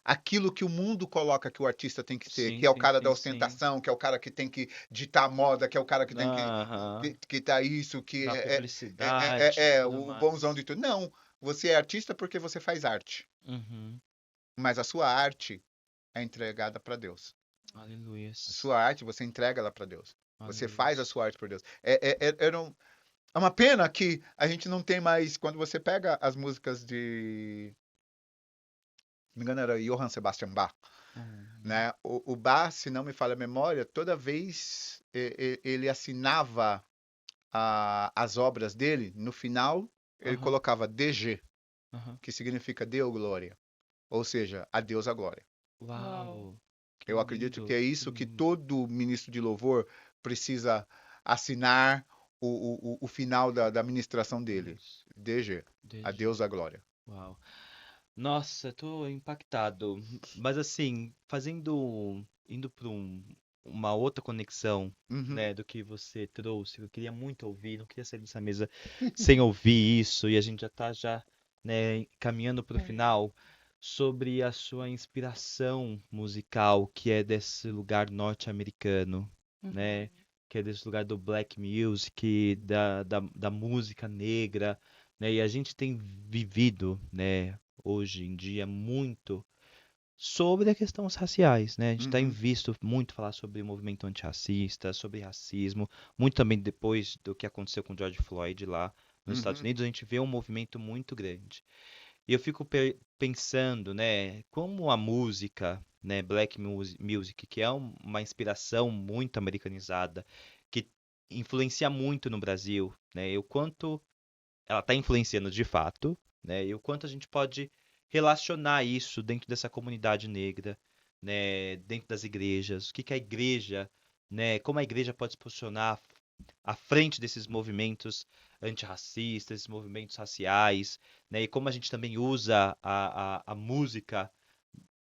aquilo que o mundo coloca que o artista tem que ser, Sim, que é o sim, cara da sim, sim. ostentação, que é o cara que tem que ditar a moda, que é o cara que tem Aham. que tá isso, que Na é publicidade e tudo o mais. bonzão de tudo. Não, você é artista porque você faz arte, Uhum. mas a sua arte é entregada para Deus. Aleluia. A sua arte, você entrega ela para Deus. Você Aleluia. faz a sua arte para Deus. É uma pena que a gente não tem mais. Quando você pega as músicas de. Se não me engano, era Johann Sebastian Bach. Uhum. Né? O Bach, se não me falha a memória, toda vez ele assinava as obras dele, no final ele Aham. colocava DG, Aham. que significa Deu Glória. Ou seja, a Deus a glória. Uau. Que Eu acredito lindo, que é isso que lindo. todo ministro de louvor precisa assinar o final da ministração dele. Isso. DG, a Desde. Deus a glória. Uau. Nossa, tô impactado. Mas assim, indo para uma outra conexão, Uhum, né, do que você trouxe, eu queria muito ouvir, não queria sair dessa mesa sem ouvir isso, e a gente já tá né, caminhando para o É. final, sobre a sua inspiração musical, que é desse lugar norte-americano, né, Uhum. que é desse lugar do black music, da música negra, né, e a gente tem vivido, né, hoje em dia muito sobre as questões raciais, né? A gente tem uhum, visto muito falar sobre o movimento antirracista, sobre racismo, muito também depois do que aconteceu com George Floyd lá nos Estados uhum, Unidos, a gente vê um movimento muito grande. E eu fico pensando, né, como a música, né, music, que é uma inspiração muito americanizada, que influencia muito no Brasil, né, e o quanto ela está influenciando de fato, né? E o quanto a gente pode relacionar isso dentro dessa comunidade negra, né? Dentro das igrejas, o que que a igreja, né? Como a igreja pode se posicionar à frente desses movimentos antirracistas, esses movimentos raciais, né? E como a gente também usa a música,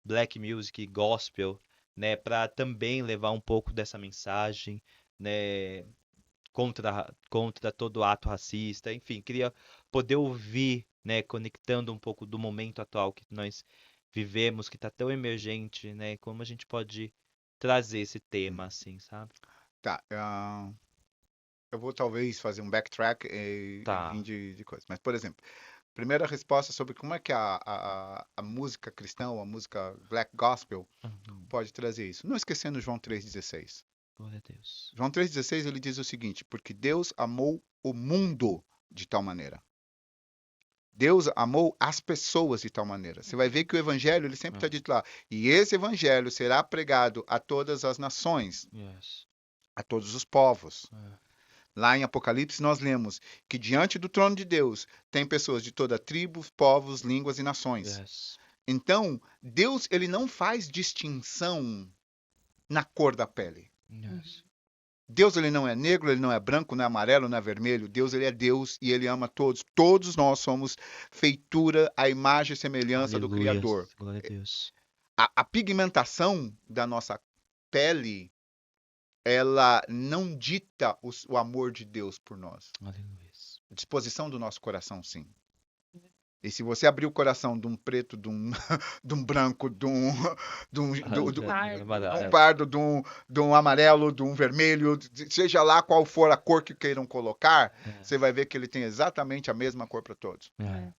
black music, gospel, né? Para também levar um pouco dessa mensagem, né? Contra todo ato racista, enfim, queria poder ouvir, né, conectando um pouco do momento atual que nós vivemos, que está tão emergente, né, como a gente pode trazer esse tema, assim, sabe? Tá. Eu vou talvez fazer um backtrack e vir Tá. de coisa. Mas, por exemplo, primeira resposta sobre como é que a música cristã, ou a música black gospel, Uhum. pode trazer isso. Não esquecendo João 3,16. Glória a Deus. João 3,16 ele diz o seguinte: porque Deus amou o mundo de tal maneira. Deus amou as pessoas de tal maneira. Você vai ver que o evangelho, ele sempre está Ah, dito lá, e esse evangelho será pregado a todas as nações, yes. a todos os povos. Ah, Lá em Apocalipse nós lemos que diante do trono de Deus tem pessoas de toda tribo, povos, línguas e nações. yes. Então, Deus ele não faz distinção na cor da pele. Yes. Deus ele não é negro, ele não é branco, não é amarelo, não é vermelho. Deus ele é Deus e ele ama todos. Todos nós somos feitura à imagem e semelhança do Aleluia. Criador. Glória a Deus. A pigmentação da nossa pele, ela não dita o amor de Deus por nós. Aleluia. A disposição do nosso coração, sim. E se você abrir o coração de um preto, de um branco, de um pardo, de um amarelo, de um vermelho, seja lá qual for a cor que queiram colocar, você vai ver que ele tem exatamente a mesma cor para todos. É.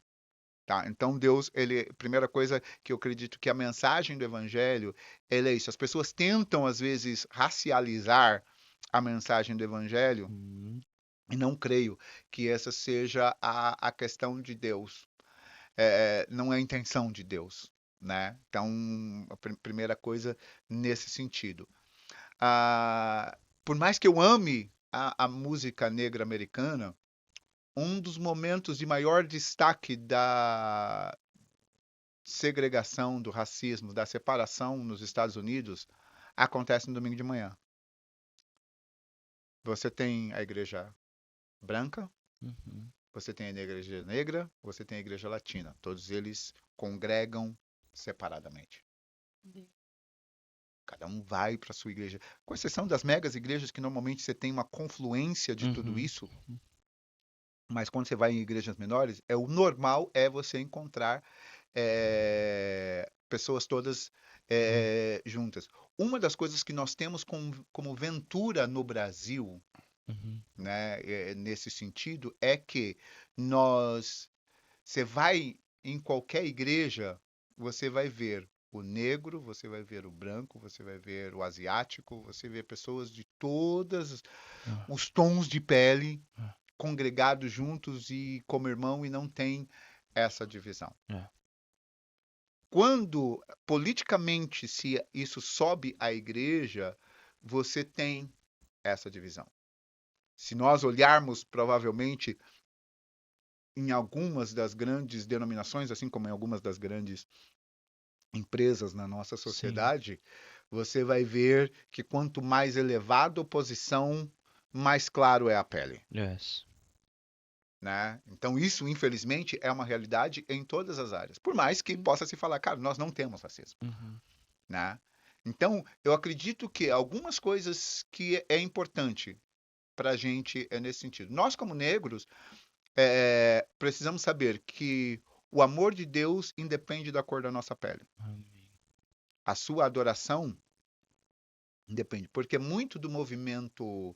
Tá? Então Deus, primeira coisa que eu acredito que a mensagem do evangelho, ele é isso. As pessoas tentam às vezes racializar a mensagem do evangelho Hum, e não creio que essa seja a questão de Deus. Não é a intenção de Deus, né? Então, a primeira coisa nesse sentido. Por mais que eu ame a música negra americana, um dos momentos de maior destaque da segregação, do racismo, da separação nos Estados Unidos acontece no domingo de manhã. Você tem a igreja branca, Uhum. você tem a igreja negra, você tem a igreja latina. Todos eles congregam separadamente. Cada um vai para sua igreja. Com exceção das megas igrejas, que normalmente você tem uma confluência de tudo Uhum. isso. Mas quando você vai em igrejas menores, o normal é você encontrar pessoas todas juntas. Uma das coisas que nós temos como Ventura no Brasil, Uhum. né, nesse sentido, é que você vai em qualquer igreja, você vai ver o negro, você vai ver o branco, você vai ver o asiático, você vê pessoas de todos Ah. os tons de pele Ah. congregados juntos e como irmão, e não tem essa divisão. É. Quando politicamente se isso sobe à igreja, você tem essa divisão. Se nós olharmos provavelmente em algumas das grandes denominações, assim como em algumas das grandes empresas na nossa Sim. sociedade, você vai ver que quanto mais elevada a posição, mais claro é a pele. Yes. Né? Então, isso, infelizmente, é uma realidade em todas as áreas. Por mais que possa se falar, cara, nós não temos racismo. Uhum. Né? Então, eu acredito que algumas coisas que é importante para a gente é nesse sentido. Nós, como negros, precisamos saber que o amor de Deus independe da cor da nossa pele. Amém. A sua adoração independe. Porque muito do movimento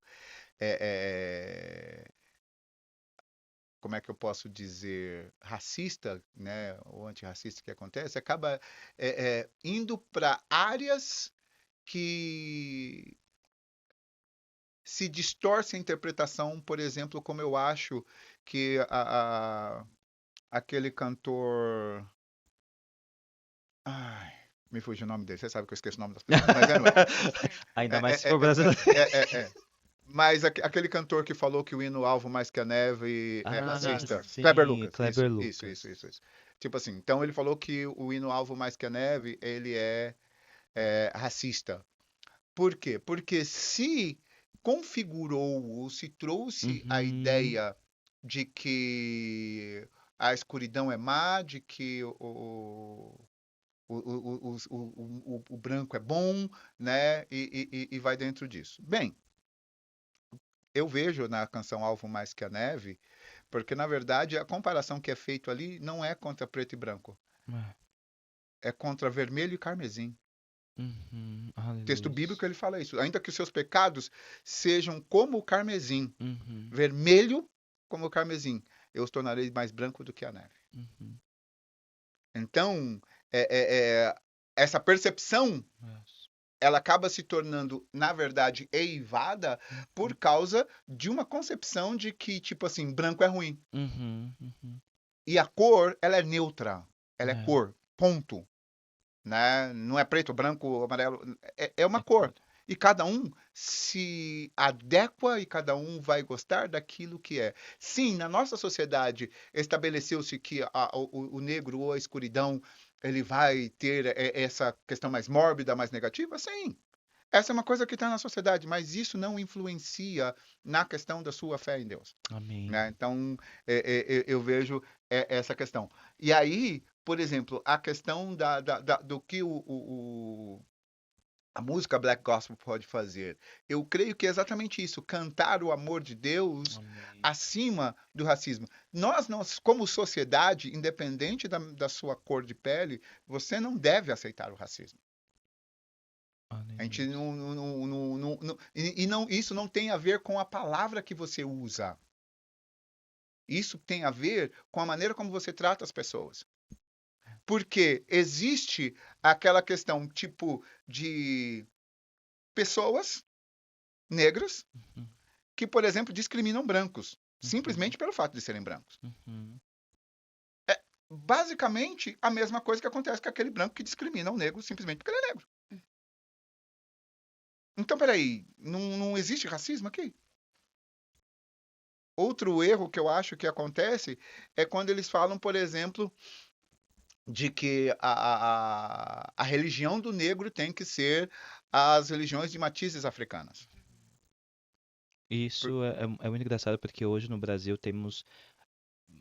como é que eu posso dizer, racista, né, ou antirracista que acontece, acaba indo para áreas que se distorce a interpretação, por exemplo, como eu acho que aquele cantor... Ai, me fugiu o nome dele, você sabe que eu esqueço o nome das pessoas, mas anyway. Ainda mais se É, for brasileiro. Mas aquele cantor que falou que o hino Alvo Mais Que a Neve é racista. Sim, Kleber Lucas. Kleber Isso. Lucas. Tipo assim, então ele falou que o hino Alvo Mais Que a Neve, ele é racista. Por quê? Porque se configurou ou se trouxe a Uhum. ideia de que a escuridão é má, de que o branco é bom, né? E vai dentro disso. Bem, eu vejo na canção Alvo Mais Que a Neve, porque na verdade a comparação que é feita ali não é contra preto e branco, é contra vermelho e carmesim. Uhum. Texto Aleluia. bíblico ele fala isso. Ainda que os seus pecados sejam como o carmesim, Uhum. vermelho como o carmesim, eu os tornarei mais branco do que a neve. Uhum. Então, essa percepção Yes. ela acaba se tornando, na verdade, eivada por causa de uma concepção de que, tipo assim, branco é ruim. Uhum. Uhum. E a cor, ela é neutra. Ela é É. cor, ponto. Né? Não é preto, branco, amarelo. É uma cor. E cada um se adequa e cada um vai gostar daquilo que é. Sim, na nossa sociedade estabeleceu-se que o negro ou a escuridão ele vai ter essa questão mais mórbida, mais negativa? Sim. Essa é uma coisa que está na sociedade, mas isso não influencia na questão da sua fé em Deus. Amém. Né? Então, eu vejo essa questão. E aí, por exemplo, a questão do que a música Black Gospel pode fazer. Eu creio que é exatamente isso, cantar o amor de Deus Amém. acima do racismo. Nós, como sociedade, independente da sua cor de pele, você não deve aceitar o racismo. A gente isso não tem a ver com a palavra que você usa. Isso tem a ver com a maneira como você trata as pessoas. Porque existe aquela questão, tipo, de pessoas negras Uhum. que, por exemplo, discriminam brancos, Uhum. simplesmente pelo fato de serem brancos. Uhum. É basicamente a mesma coisa que acontece com aquele branco que discrimina o negro simplesmente porque ele é negro. Então, peraí, não existe racismo aqui? Outro erro que eu acho que acontece é quando eles falam, por exemplo, de que a religião do negro tem que ser as religiões de matizes africanas. Isso é muito engraçado porque hoje no Brasil temos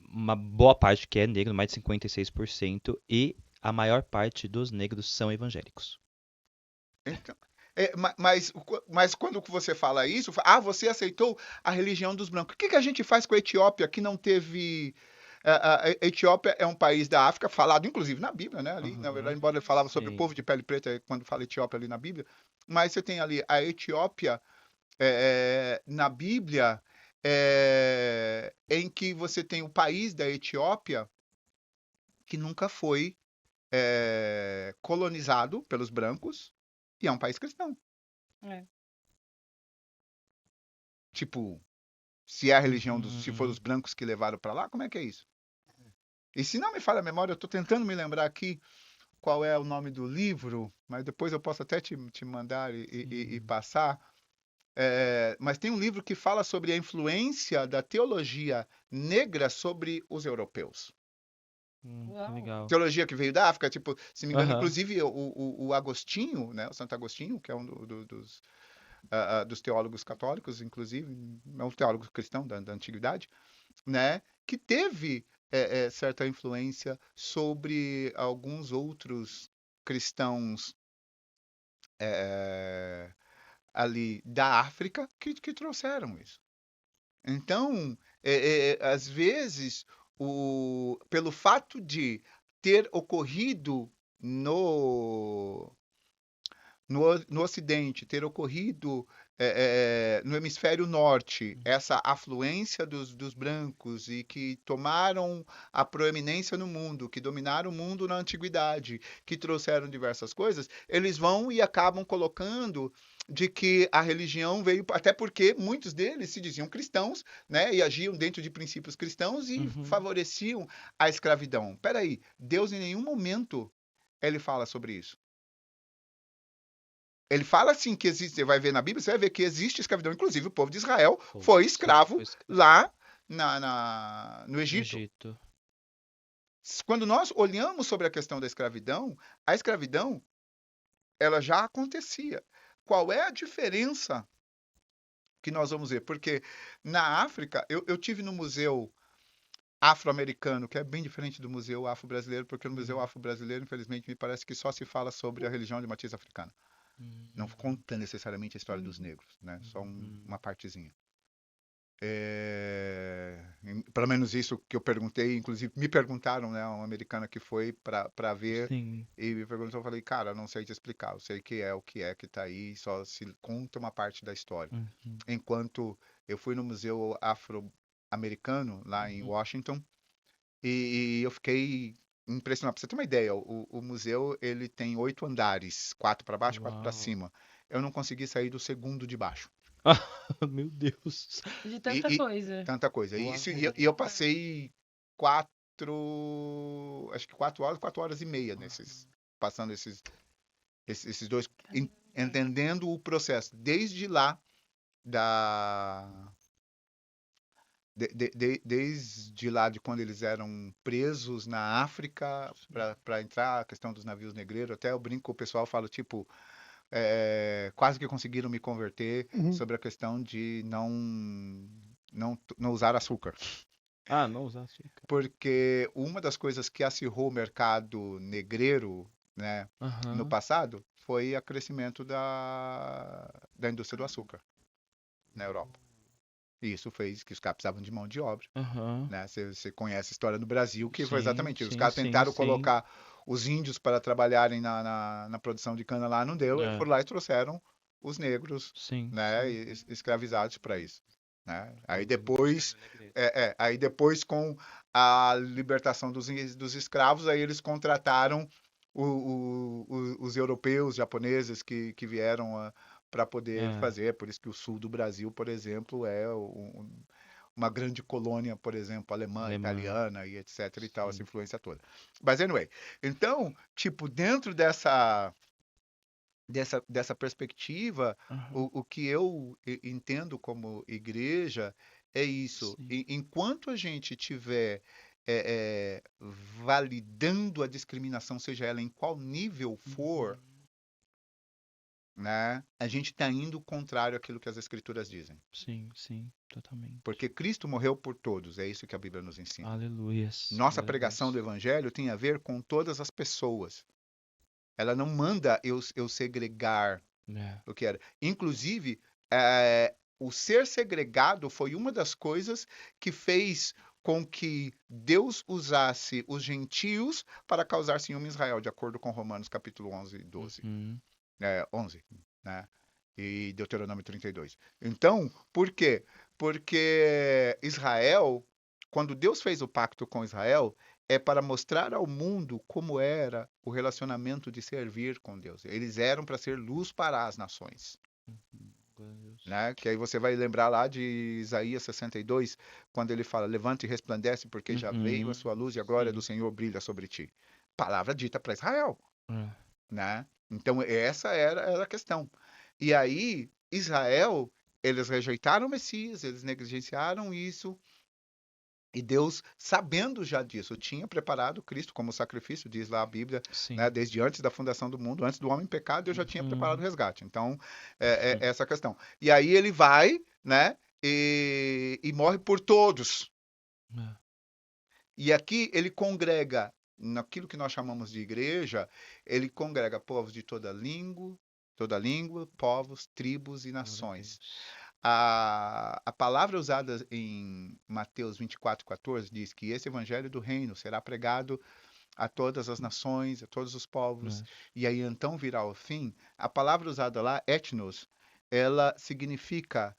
uma boa parte que é negro, mais de 56%, e a maior parte dos negros são evangélicos. Então, mas quando você fala isso, você aceitou a religião dos brancos. O que que a gente faz com a Etiópia que não teve. A Etiópia é um país da África, falado inclusive na Bíblia, né? Ali, na verdade, embora ele falava sobre o Sim. povo de pele preta quando fala Etiópia ali na Bíblia, mas você tem ali a Etiópia na Bíblia, em que você tem o país da Etiópia que nunca foi colonizado pelos brancos e é um país cristão. É. Tipo, se é a religião se for Uhum. os brancos que levaram para lá, como é que é isso? E se não me falha a memória, eu estou tentando me lembrar aqui qual é o nome do livro, mas depois eu posso até te mandar e Sim. passar. Mas tem um livro que fala sobre a influência da teologia negra sobre os europeus. Que Uau. legal. Teologia que veio da África, tipo, se me engano, Aham. inclusive o Agostinho, né, o Santo Agostinho, que é um dos teólogos católicos, inclusive, é um teólogo cristão da antiguidade, né, que teve certa influência sobre alguns outros cristãos é, ali da África que trouxeram isso. Então, às vezes, pelo fato de ter ocorrido no Ocidente, ter ocorrido no hemisfério norte, essa afluência dos brancos e que tomaram a proeminência no mundo, que dominaram o mundo na antiguidade, que trouxeram diversas coisas, eles vão e acabam colocando de que a religião veio, até porque muitos deles se diziam cristãos, né, e agiam dentro de princípios cristãos e Uhum. favoreciam a escravidão. Peraí, Deus em nenhum momento ele fala sobre isso. Ele fala assim que existe, você vai ver na Bíblia, você vai ver que existe escravidão. Inclusive, o povo de Israel Pô, foi sim, escravo foi escravo lá no no Egito. Egito. Quando nós olhamos sobre a questão da escravidão, a escravidão ela já acontecia. Qual é a diferença que nós vamos ver? Porque na África, eu tive no museu afro-americano, que é bem diferente do museu afro-brasileiro, porque no museu afro-brasileiro, infelizmente, me parece que só se fala sobre a religião de matriz africana. Não Uhum. conta necessariamente a história dos Uhum. negros, né? Só Uhum. uma partezinha. Pelo menos isso que eu perguntei, inclusive me perguntaram, né, uma americana que foi para ver Sim. e me perguntou, eu falei, cara, eu não sei te explicar, eu sei que é o que tá aí, só se conta uma parte da história. Uhum. Enquanto eu fui no Museu Afro-Americano lá em Uhum. Washington e eu fiquei impressionado. Pra você ter uma ideia, o museu ele tem 8 andares, 4 para baixo, 4 para Uau. cima. Eu não consegui sair do segundo de baixo. Meu Deus. De E, tanta e coisa. tanta coisa. E, isso, e Uau. eu passei 4 horas e meia passando esses dois, entendendo o processo, desde lá da, desde lá de quando eles eram presos na África para entrar, a questão dos navios negreiros, até eu brinco com o pessoal, falo tipo, quase que conseguiram me converter Uhum. sobre a questão de não usar açúcar. Ah, não usar açúcar. Porque uma das coisas que acirrou o mercado negreiro, né, no Aham. passado foi o crescimento da indústria do açúcar na Europa. E isso fez que os caras precisavam de mão de obra. Aham. Né? Você conhece a história no Brasil, que foi Sim, exatamente isso. Os sim, caras sim, tentaram sim. colocar os índios para trabalharem na produção de cana lá, não deu. Eles É, foram lá e trouxeram os negros, sim, né, sim. escravizados para isso. Né? Escravo negreiro. Aí depois com a libertação dos escravos, aí eles contrataram os europeus, japoneses que vieram para poder É, fazer. Por isso que o sul do Brasil, por exemplo, é uma grande colônia, por exemplo, alemã, alemã. italiana e etc e tal, essa Sim. influência toda. Mas anyway, então, tipo, dentro dessa perspectiva, Aham. o que eu entendo como igreja é isso. Sim. Enquanto a gente tiver validando a discriminação, seja ela em qual nível for, Uhum. né? A gente está indo contrário àquilo que as Escrituras dizem. Sim, sim, totalmente. Porque Cristo morreu por todos, é isso que a Bíblia nos ensina. Aleluias. Nossa glória a pregação do Deus. Evangelho tem a ver com todas as pessoas. Ela não manda eu segregar É. o que era. Inclusive, o ser segregado foi uma das coisas que fez com que Deus usasse os gentios para causar ciúme em Israel, de acordo com Romanos capítulo 11 e 12. Uhum. 11, né? E Deuteronômio 32. Então, por quê? Porque Israel, quando Deus fez o pacto com Israel, é para mostrar ao mundo como era o relacionamento de servir com Deus. Eles eram para ser luz para as nações. Glória a Deus. Né? Que aí você vai lembrar lá de Isaías 62, quando ele fala, levante e resplandece, porque já veio a sua luz e a glória do Sim. Senhor brilha sobre ti. Palavra dita para Israel. É. Né? Então, essa era a questão. E aí, Israel, eles rejeitaram o Messias, eles negligenciaram isso, e Deus, sabendo já disso, tinha preparado Cristo como sacrifício, diz lá a Bíblia, Sim. né? Desde antes da fundação do mundo, antes do homem pecar, Deus já tinha preparado o resgate. Então, é essa a questão. E aí ele vai, né? E morre por todos. É. E aqui ele congrega, naquilo que nós chamamos de igreja, ele congrega povos de toda língua, povos, tribos e Glória a nações. Deus. A palavra usada em Mateus 24:14 diz que esse evangelho do reino será pregado a todas as nações, a todos os povos, É. e aí então virá o fim. A palavra usada lá, etnos, ela significa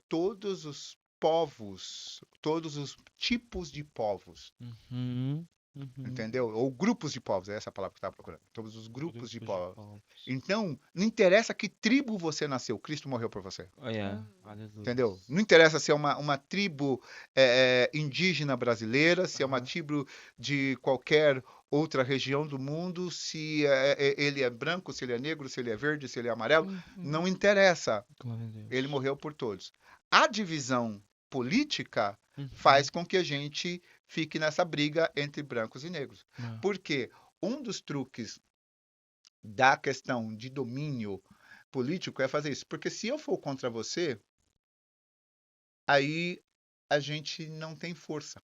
todos os povos, todos os tipos de povos. Uhum. Uhum. Entendeu? Ou grupos de povos, é essa a palavra que eu estava procurando. Todos os grupos de povos. povos. Então, não interessa que tribo você nasceu, Cristo morreu por você. Olha, aleluia. Entendeu? Não interessa se é uma tribo indígena brasileira, se é uma Aham. tribo de qualquer outra região do mundo, se ele é branco, se ele é negro, se ele é verde, se ele é amarelo. Não interessa. Glória a Deus. Ele morreu por todos. A divisão política Uhum. faz com que a gente fique nessa briga entre brancos e negros. É. Porque um dos truques da questão de domínio político é fazer isso. Porque se eu for contra você, aí a gente não tem força.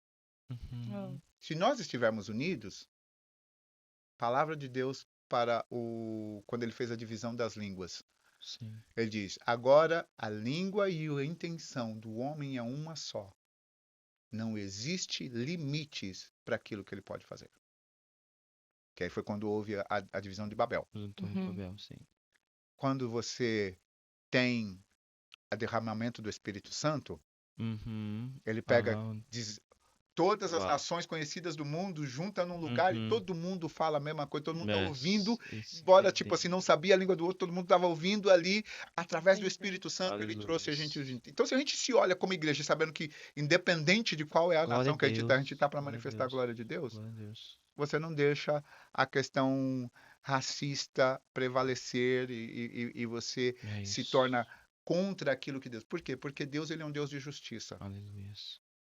Uhum. Se nós estivermos unidos, palavra de Deus para quando ele fez a divisão das línguas. Sim. Ele diz: agora a língua e a intenção do homem é uma só. Não existe limites para aquilo que ele pode fazer. Que aí foi quando houve a divisão de Babel. Do Torre Uhum. de Babel, sim. Quando você tem o derramamento do Espírito Santo, Uhum. ele pega Aham. todas as Uau. nações conhecidas do mundo, junta num lugar e todo mundo fala a mesma coisa, todo mundo está Yes, ouvindo, isso, embora tipo assim não sabia a língua do outro, todo mundo estava ouvindo ali através do Espírito Santo, ele Aleluia. trouxe a gente junto. Então se a gente se olha como igreja, sabendo que independente de qual é a Glória nação a que a gente está Deus. para Glória a manifestar a Deus. glória de Deus, Glória a Deus. você não deixa a questão racista prevalecer e você É se isso. torna contra aquilo que Deus. Por quê? Porque Deus ele é um Deus de justiça. Aleluia.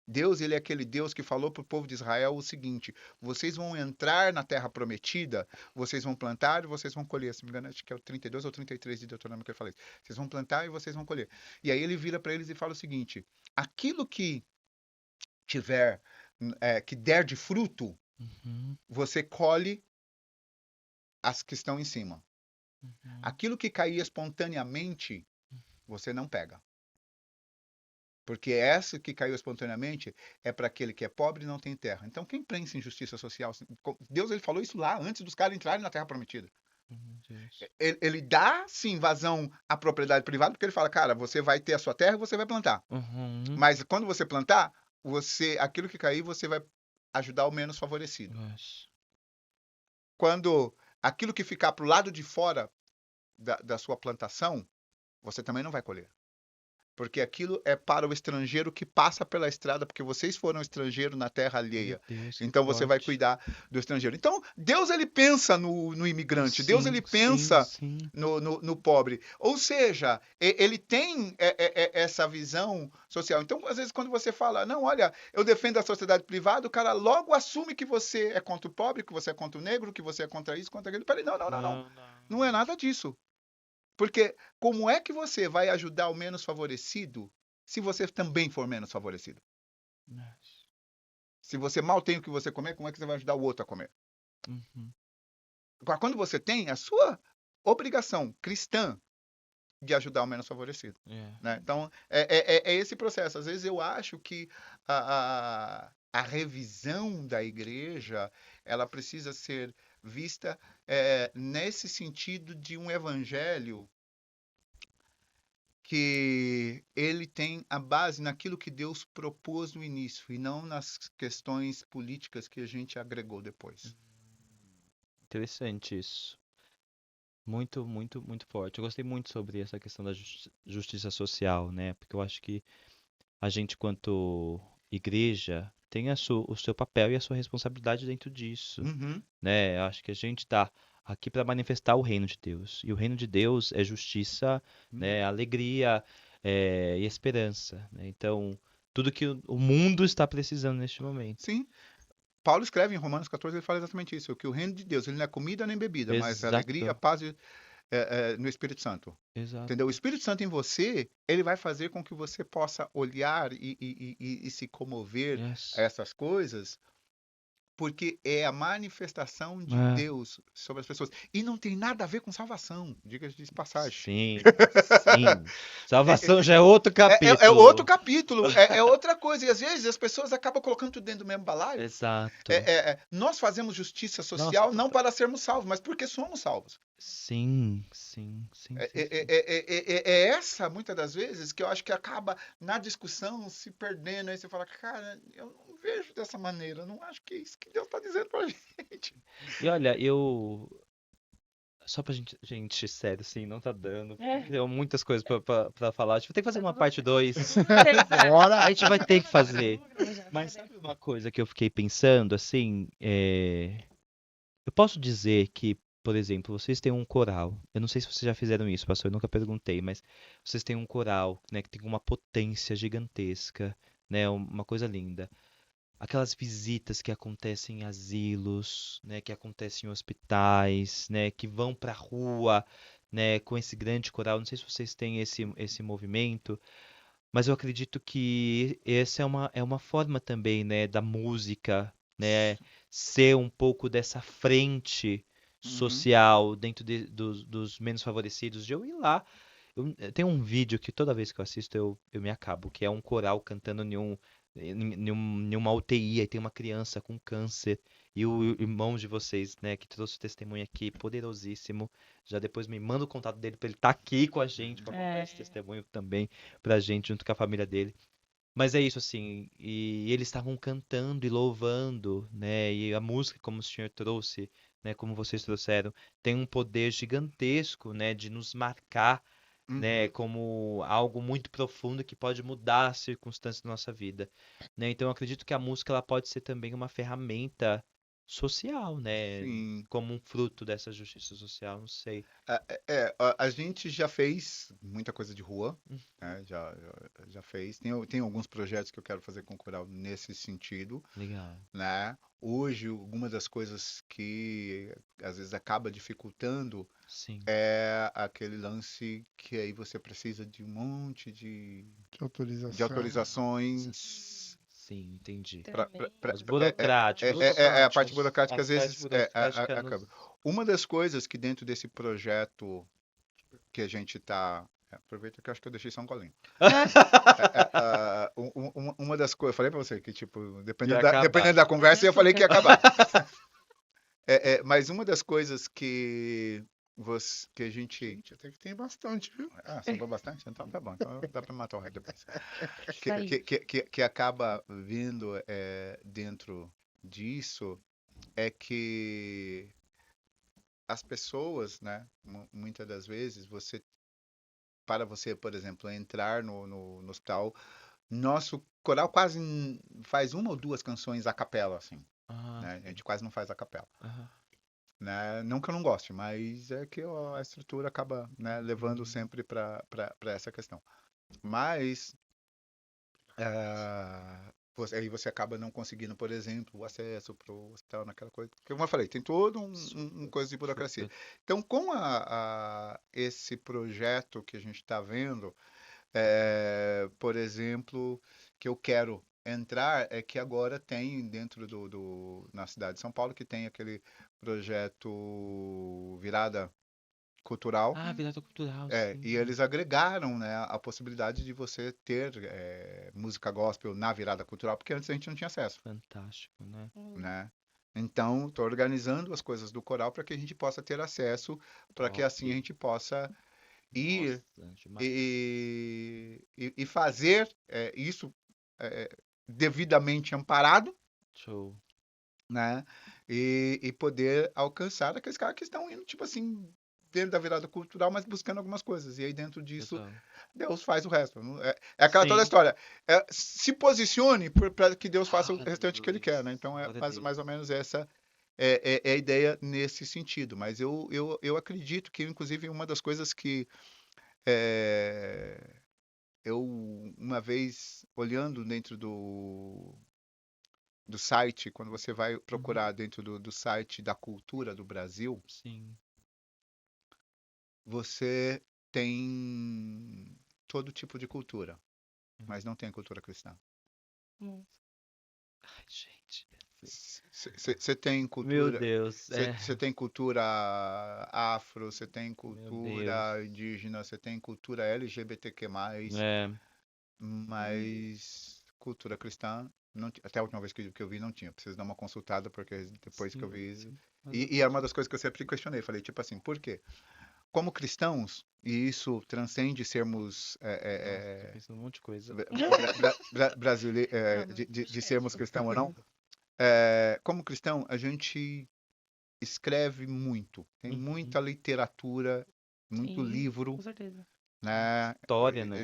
Deus, ele é aquele Deus que falou para o povo de Israel o seguinte: vocês vão entrar na terra prometida, vocês vão plantar e vocês vão colher. Se não me engano, acho que é o 32 ou 33 de Deuteronômio que eu falei. Vocês vão plantar e vocês vão colher. E aí ele vira para eles e fala o seguinte: aquilo que tiver, que der de fruto, Uhum. você colhe as que estão em cima. Uhum. Aquilo que cair espontaneamente, você não pega. Porque essa que caiu espontaneamente é para aquele que é pobre e não tem terra. Então, quem pensa em justiça social? Deus ele falou isso lá antes dos caras entrarem na terra prometida. Deus. Ele dá, sim, vazão à propriedade privada, porque ele fala, cara, você vai ter a sua terra e você vai plantar. Uhum. Mas quando você plantar, aquilo que cair, você vai ajudar o menos favorecido. Yes. Quando aquilo que ficar para o lado de fora da sua plantação, você também não vai colher. Porque aquilo é para o estrangeiro que passa pela estrada, porque vocês foram estrangeiro na terra alheia. Meu Deus, que Então você vai forte. cuidar do estrangeiro. Então, Deus ele pensa no imigrante, Deus ele pensa sim. no pobre. Ou seja, ele tem essa visão social. Então, às vezes, quando você fala, não, olha, eu defendo a sociedade privada, o cara logo assume que você é contra o pobre, que você é contra o negro, que você é contra isso, contra aquilo. Peraí, não. Não é nada disso. Porque como é que você vai ajudar o menos favorecido se você também for menos favorecido? Se você mal tem o que você comer, como é que você vai ajudar o outro a comer? Uhum. Agora, quando você tem a sua obrigação cristã de ajudar o menos favorecido, É. né? Então, é esse processo. Às vezes eu acho que a revisão da igreja, ela precisa ser vista nesse sentido de um evangelho que ele tem a base naquilo que Deus propôs no início e não nas questões políticas que a gente agregou depois. Interessante isso. Muito, muito, muito forte. Eu gostei muito sobre essa questão da justiça social, né? Porque eu acho que a gente, quanto igreja, tem o seu papel e a sua responsabilidade dentro disso, Uhum. né? Eu acho que a gente está aqui para manifestar o reino de Deus. E o reino de Deus é justiça, né? Alegria, e esperança, né? Então, tudo que o mundo está precisando neste momento. Sim. Paulo escreve em Romanos 14, ele fala exatamente isso, que o reino de Deus, ele não é comida nem bebida, mas alegria, Exato, paz no Espírito Santo. Entendeu? O exato. Espírito Santo em você, ele vai fazer com que você possa olhar e se comover a Yes. essas coisas, porque é a manifestação de É. Deus sobre as pessoas. E não tem nada a ver com salvação, diga-se de passagem. Sim, sim. Salvação já é outro É outro capítulo. capítulo, é outra coisa. E às vezes as pessoas acabam colocando tudo dentro do mesmo balaio. Exato. Nós fazemos justiça Nossa, social não para sermos salvos, mas porque somos salvos. sim, sim, sim, É, sim, é- sim. é essa, muitas das vezes, que eu acho que acaba na discussão se perdendo. Aí você fala, cara, eu não vejo dessa maneira, eu não acho que é isso que Deus está dizendo pra gente. E olha, só pra gente, sério, assim, não tá dando. É. Tem muitas coisas pra falar. A gente vai ter que fazer Tá uma tudo parte certo. 2. Bora! A gente vai ter que fazer. Vamos gravar já, Mas cadê? sabe uma coisa que eu fiquei pensando, assim, eu posso dizer que, por exemplo, vocês têm um coral. Eu não sei se vocês já fizeram isso, pastor, eu nunca perguntei, mas vocês têm um coral, né, que tem uma potência gigantesca, né, uma coisa linda. Aquelas visitas que acontecem em asilos, né, que acontecem em hospitais, né, que vão pra rua, né, com esse grande coral. Não sei se vocês têm esse movimento, mas eu acredito que essa é uma forma também, né, da música, né, ser um pouco dessa frente Uhum. social dentro dos menos favorecidos, de eu ir lá. Tem um vídeo que toda vez que eu assisto eu me acabo, que é um coral cantando em uma UTI, aí tem uma criança com câncer, e o irmão de vocês, né, que trouxe o testemunho aqui, poderosíssimo, já depois me manda o contato dele para ele estar aqui com a gente, para contar esse testemunho também pra gente, junto com a família dele. Mas é isso, assim, e eles estavam cantando e louvando, né? E a música, como o senhor trouxe, né? Como vocês trouxeram, tem um poder gigantesco, né? De nos marcar, né? Uhum. Como algo muito profundo que pode mudar as circunstâncias da nossa vida, né? Então, eu acredito que a música ela pode ser também uma ferramenta social, né? Sim. Como um fruto dessa justiça social, não sei. A gente já fez muita coisa de rua, né? Já fez. Tem alguns projetos que eu quero fazer com o coral nesse sentido, Legal. né? Hoje, algumas das coisas que às vezes acaba dificultando Sim. é aquele lance que aí você precisa de um monte de De autorização. autorizações. Sim, entendi. Também. Os burocráticos. A parte burocrática, A às parte vezes, burocrática acaba. Uma das coisas que dentro desse projeto que a gente está. Aproveita que eu acho que eu deixei só um golinho. Uma das coisas, eu falei pra você que, tipo, dependendo da conversa, eu falei que ia acabar. Mas uma das coisas que a gente. Gente, até que tem bastante, viu? Sobrou bastante? Então tá bom. Então dá pra matar o resto depois. Isso aí. Que acaba vindo dentro disso é que as pessoas, né, muitas das vezes, para você, por exemplo, entrar no hospital, nosso coral quase faz uma ou duas canções a capela, assim, Ah, né? A gente quase não faz a capela, aham. né? Não que eu não goste, mas é que a estrutura acaba, né, levando sempre para essa questão. Mas Aí você acaba não conseguindo, por exemplo, o acesso para o hospital, naquela coisa. Porque, como eu falei, tem todo um coisa de burocracia. Super. Então, com esse projeto que a gente está vendo, por exemplo, que eu quero entrar, é que agora tem dentro na cidade de São Paulo, que tem aquele projeto Virada Cultural, Ah, virada cultural, e sim. eles agregaram, né, a possibilidade de você ter música gospel na virada cultural, porque antes a gente não tinha acesso, Fantástico, né? né? Então, estou organizando as coisas do coral para que a gente possa ter acesso, para que Top. assim a gente possa ir Nossa, demais. e fazer isso é, devidamente amparado, Show. né? E poder alcançar aqueles caras que estão indo, tipo assim, dentro da virada cultural, mas buscando algumas coisas. E aí, dentro disso, Total. Deus faz o resto. É aquela toda a Sim. história. Se posicione para que Deus faça o restante que Ele Aleluia. quer, né? Então, é Glória a mais ou Deus. menos essa a ideia nesse sentido. Mas eu acredito que, inclusive, uma das coisas que é, eu, uma vez, olhando dentro do site, quando você vai procurar dentro do site da cultura do Brasil, Sim. você tem todo tipo de cultura, mas não tem cultura cristã. Nossa. Ai, gente. Você tem Meu cultura, Deus. você tem cultura afro, você tem Meu Deus. cultura indígena, você tem cultura LGBTQ+, É. mas cultura cristã, não, até a última vez que eu vi não tinha. Preciso dar uma consultada, porque depois que eu Sim, vi. sim. Mas E é uma das coisas que eu sempre questionei. Falei, tipo assim, por quê? Como cristãos, e isso transcende sermos nossa, tô pensando um monte de coisa. brasileiros, Não, não, de esquece. sermos cristãos ou não, como cristão, a gente escreve muito, tem Uhum. muita literatura, muito Sim, livro, com certeza. né, História, né?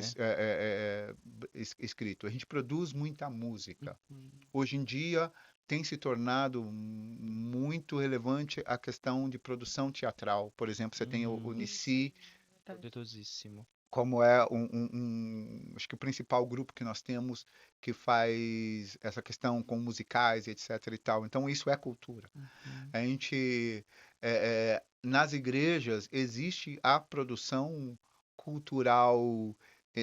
escrito. A gente produz muita música. Uhum. Hoje em dia tem se tornado muito relevante a questão de produção teatral. Por exemplo, você tem o Sim, Nissi, verdade. Poderosíssimo. como é acho que o principal grupo que nós temos que faz essa questão com musicais, etc e tal. Então isso é cultura. Uhum. A gente nas igrejas existe a produção cultural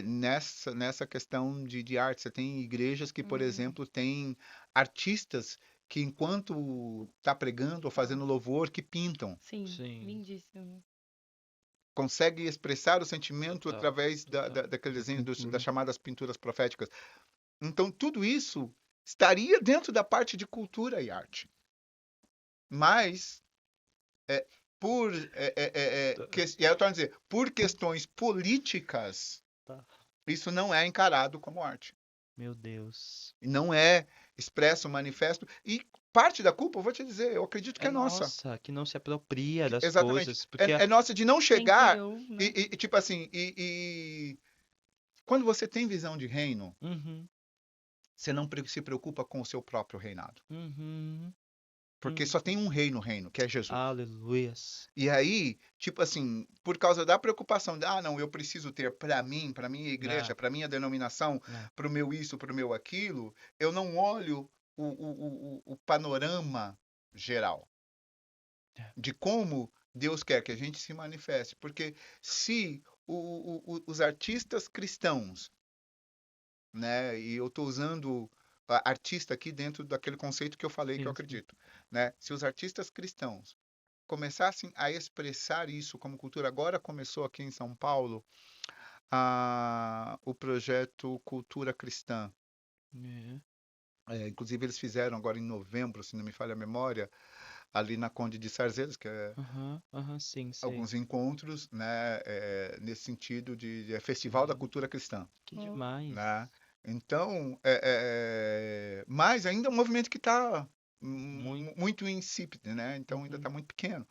nessa questão de arte. Você tem igrejas que, por Uhum. exemplo, têm artistas que enquanto está pregando ou fazendo louvor, que pintam. Sim, Sim, lindíssimo. Consegue expressar o sentimento total, através total. daquele Da desenho, das pintura. chamadas pinturas proféticas. Então, tudo isso estaria dentro da parte de cultura e arte. Mas, é, e aí eu estou a dizer, por questões políticas, Tá. isso não é encarado como arte. Meu Deus. E não é expresso, manifesto. E parte da culpa, eu vou te dizer, eu acredito que É é nossa. nossa, que não se apropria das Exatamente. coisas, porque É nossa de não Quem chegar criou, né? tipo assim, quando você tem visão de reino, uhum, você não se preocupa com o seu próprio reinado. uhum, Porque só tem uhum. um reino, que é Jesus. Aleluias. E aí, tipo assim, por causa da preocupação de, não, eu preciso ter para minha Ah, igreja, para minha denominação, ah, para o meu isso, para o meu aquilo, eu não olho o panorama geral é. de como Deus quer que a gente se manifeste. Porque se os artistas cristãos, né, e eu estou usando artista aqui dentro daquele conceito que eu falei que eu Sim, sim. acredito, né? Se os artistas cristãos começassem a expressar isso como cultura. Agora começou aqui em São Paulo o projeto Cultura Cristã. É. Inclusive, eles fizeram agora em novembro, se não me falha a memória, ali na Conde de Sarzeiros, que é Aham, aham, sim, sei. alguns encontros, né, nesse sentido de Festival da É, Cultura Cristã, que Oh, né? demais. Então, mas ainda é um movimento que está Muito. muito insípido, né? Então ainda Uhum. está muito pequeno.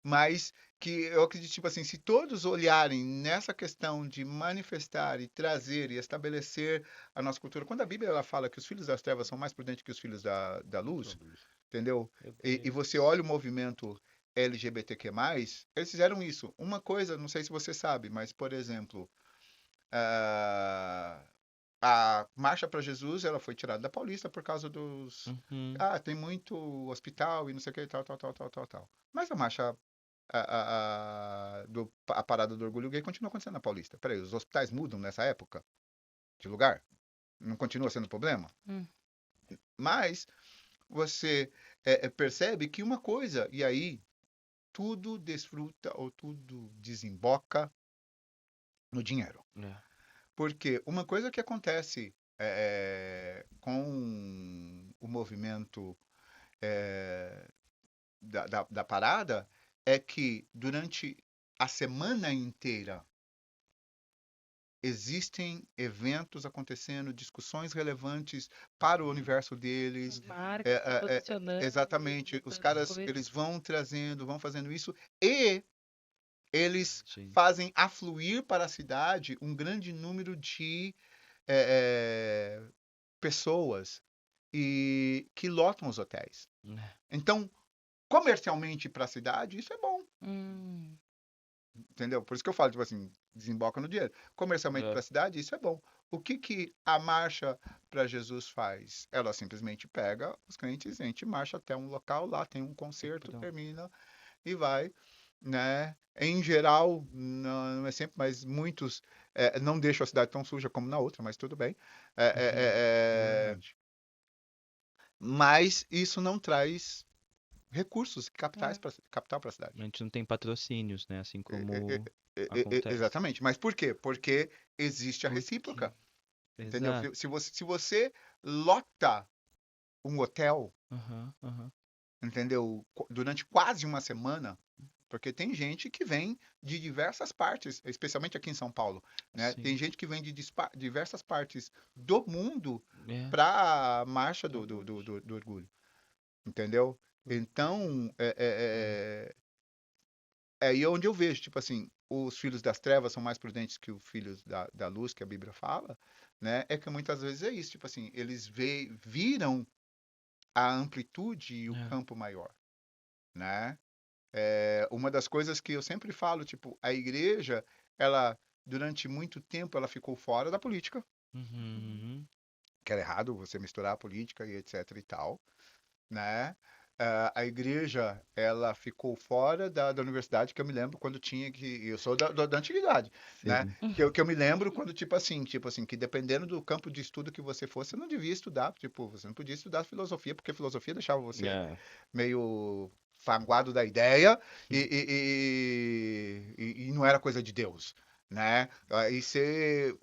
Mas que eu acredito, tipo assim, se todos olharem nessa questão de manifestar e trazer e estabelecer a nossa cultura, quando a Bíblia ela fala que os filhos das trevas são mais prudentes que os filhos da luz, entendeu? Meu E você Deus. olha o movimento LGBTQ+, eles fizeram isso. Uma coisa, não sei se você sabe, mas, por exemplo, ah, a Marcha para Jesus, ela foi tirada da Paulista por causa dos... Uhum. tem muito hospital e não sei o que, tal. Mas a marcha, a parada do orgulho gay continua acontecendo na Paulista. Peraí, os hospitais mudam nessa época de lugar? Não continua sendo problema? Hum. Mas você percebe que uma coisa, e aí tudo desfruta ou tudo desemboca no dinheiro. É. Porque uma coisa que acontece com o movimento da parada é que durante a semana inteira existem eventos acontecendo, discussões relevantes para o universo deles. Marcas se posicionando, Exatamente. Os botando caras, coisas. eles vão trazendo, vão fazendo isso e eles Sim. fazem afluir para a cidade um grande número de pessoas e que lotam os hotéis. Então, comercialmente para a cidade, isso é bom, entendeu? Por isso que eu falo, tipo assim, desemboca no dinheiro. Comercialmente para a cidade, isso é bom. O que a Marcha para Jesus faz? Ela simplesmente pega os crentes, a gente marcha até um local, lá tem um concerto, Pronto. termina e vai, né? Em geral, não é sempre, mas muitos não deixam a cidade tão suja como na outra, mas tudo bem. Verdade. Mas isso não traz recursos, capital para a cidade. A gente não tem patrocínios, né? Assim como Acontece. Exatamente. Mas por quê? Porque existe a recíproca. Entendeu? Exato. Se você lota um hotel, entendeu? Durante quase uma semana, porque tem gente que vem de diversas partes, especialmente aqui em São Paulo, né? Sim. Tem gente que vem de diversas partes do mundo É. para a marcha do orgulho, entendeu? Então, é aí onde eu vejo, tipo assim, os filhos das trevas são mais prudentes que os filhos da luz, que a Bíblia fala, né? É que muitas vezes é isso, tipo assim, eles viram a amplitude e o campo maior, né? Uma das coisas que eu sempre falo, tipo, a igreja, ela, durante muito tempo, ela ficou fora da política, que era errado você misturar a política e etc e tal, né? A igreja, ela ficou fora da universidade, que eu me lembro quando tinha que... Eu sou da antiguidade, né? Sim. Que eu me lembro quando, tipo assim, que dependendo do campo de estudo que você fosse, você não devia estudar, tipo, você não podia estudar filosofia, porque filosofia deixava você É. meio fanguado da ideia e não era coisa de Deus, né? Aí você,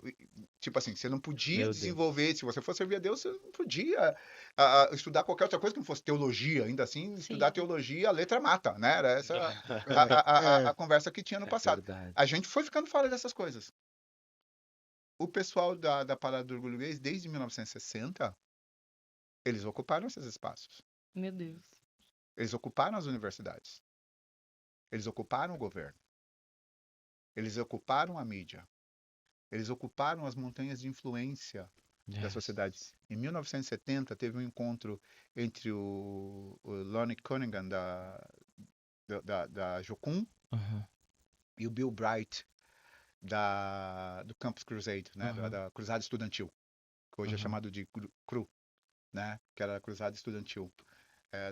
tipo assim, você não podia Meu Deus. desenvolver, se você fosse servir a Deus, você não podia estudar qualquer outra coisa que não fosse teologia, ainda assim, estudar teologia, a letra mata, né? Era essa a conversa que tinha no passado. Verdade. A gente foi ficando fora dessas coisas. O pessoal da Parada do Orgulho Gay, desde 1960, eles ocuparam esses espaços. Meu Deus. Eles ocuparam as universidades. Eles ocuparam o governo. Eles ocuparam a mídia. Eles ocuparam as montanhas de influência da sociedade. Em 1970, teve um encontro entre o Lonnie Cunningham, da Jocum, e o Bill Bright, do Campus Crusade, né? Da Cruzada Estudantil, que hoje é chamado de CRU, né? Que era a Cruzada Estudantil.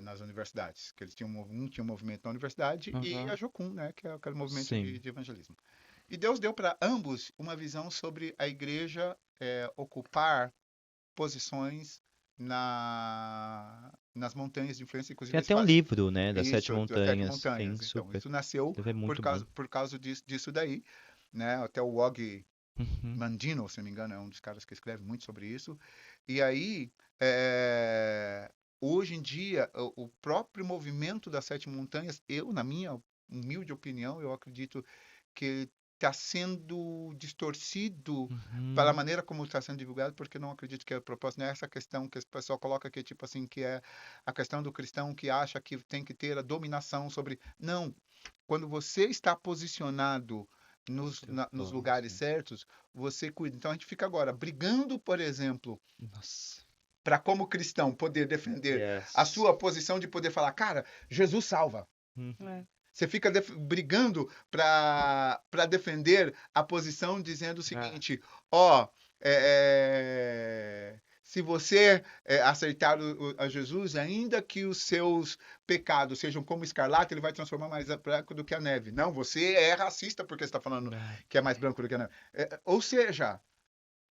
Nas universidades, que eles tinham tinha um movimento na universidade e a Jocum, né, que é aquele movimento de evangelismo. E Deus deu para ambos uma visão sobre a igreja ocupar posições nas montanhas de influência, inclusive Tem até um livro, né, das isso, Sete Montanhas. Sim, Então, super. isso nasceu Deve ser muito bom. por causa disso daí, né? Até o Og Mandino, se não me engano, é um dos caras que escreve muito sobre isso. E aí, hoje em dia, o próprio movimento das Sete Montanhas, na minha humilde opinião, eu acredito que está sendo distorcido pela maneira como está sendo divulgado, porque eu não acredito que a propósito não é essa questão que o pessoal coloca aqui, tipo assim, que é a questão do cristão que acha que tem que ter a dominação sobre... Não. Quando você está posicionado nos lugares certos, você cuida. Então a gente fica agora brigando, por exemplo, para como cristão poder defender a sua posição de poder falar, cara, Jesus salva. Você fica brigando para defender a posição, dizendo o seguinte: ó, se você aceitar a Jesus, ainda que os seus pecados sejam como escarlate, ele vai transformar mais branco do que a neve. Não, você é racista porque está falando que é mais branco do que a neve. Ou seja,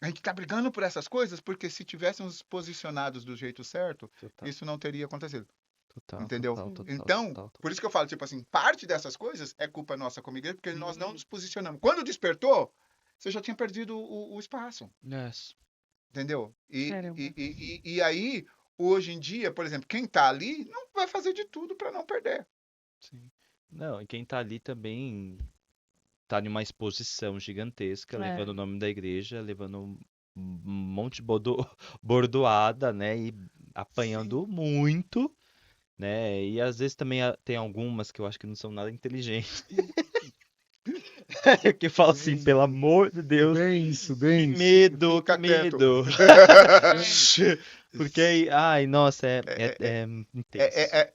a gente está brigando por essas coisas porque se tivéssemos posicionados do jeito certo, Total, isso não teria acontecido. total, Entendeu? total, Então, total. por isso que eu falo, tipo assim, parte dessas coisas é culpa nossa como igreja, porque nós não nos posicionamos. Quando despertou, você já tinha perdido o espaço. Yes. Entendeu? Caramba. E aí, hoje em dia, por exemplo, quem tá ali não vai fazer de tudo para não perder. Sim. Não, e quem tá ali também tá numa exposição gigantesca, levando o nome da igreja, levando um monte de bordoada, né? E apanhando muito, né? E às vezes também tem algumas que eu acho que não são nada inteligentes. Que falam assim, Sim. pelo amor de Deus, Bem isso, que bem isso. medo, Fica que quieto. medo. Porque aí, ai, nossa, é intenso.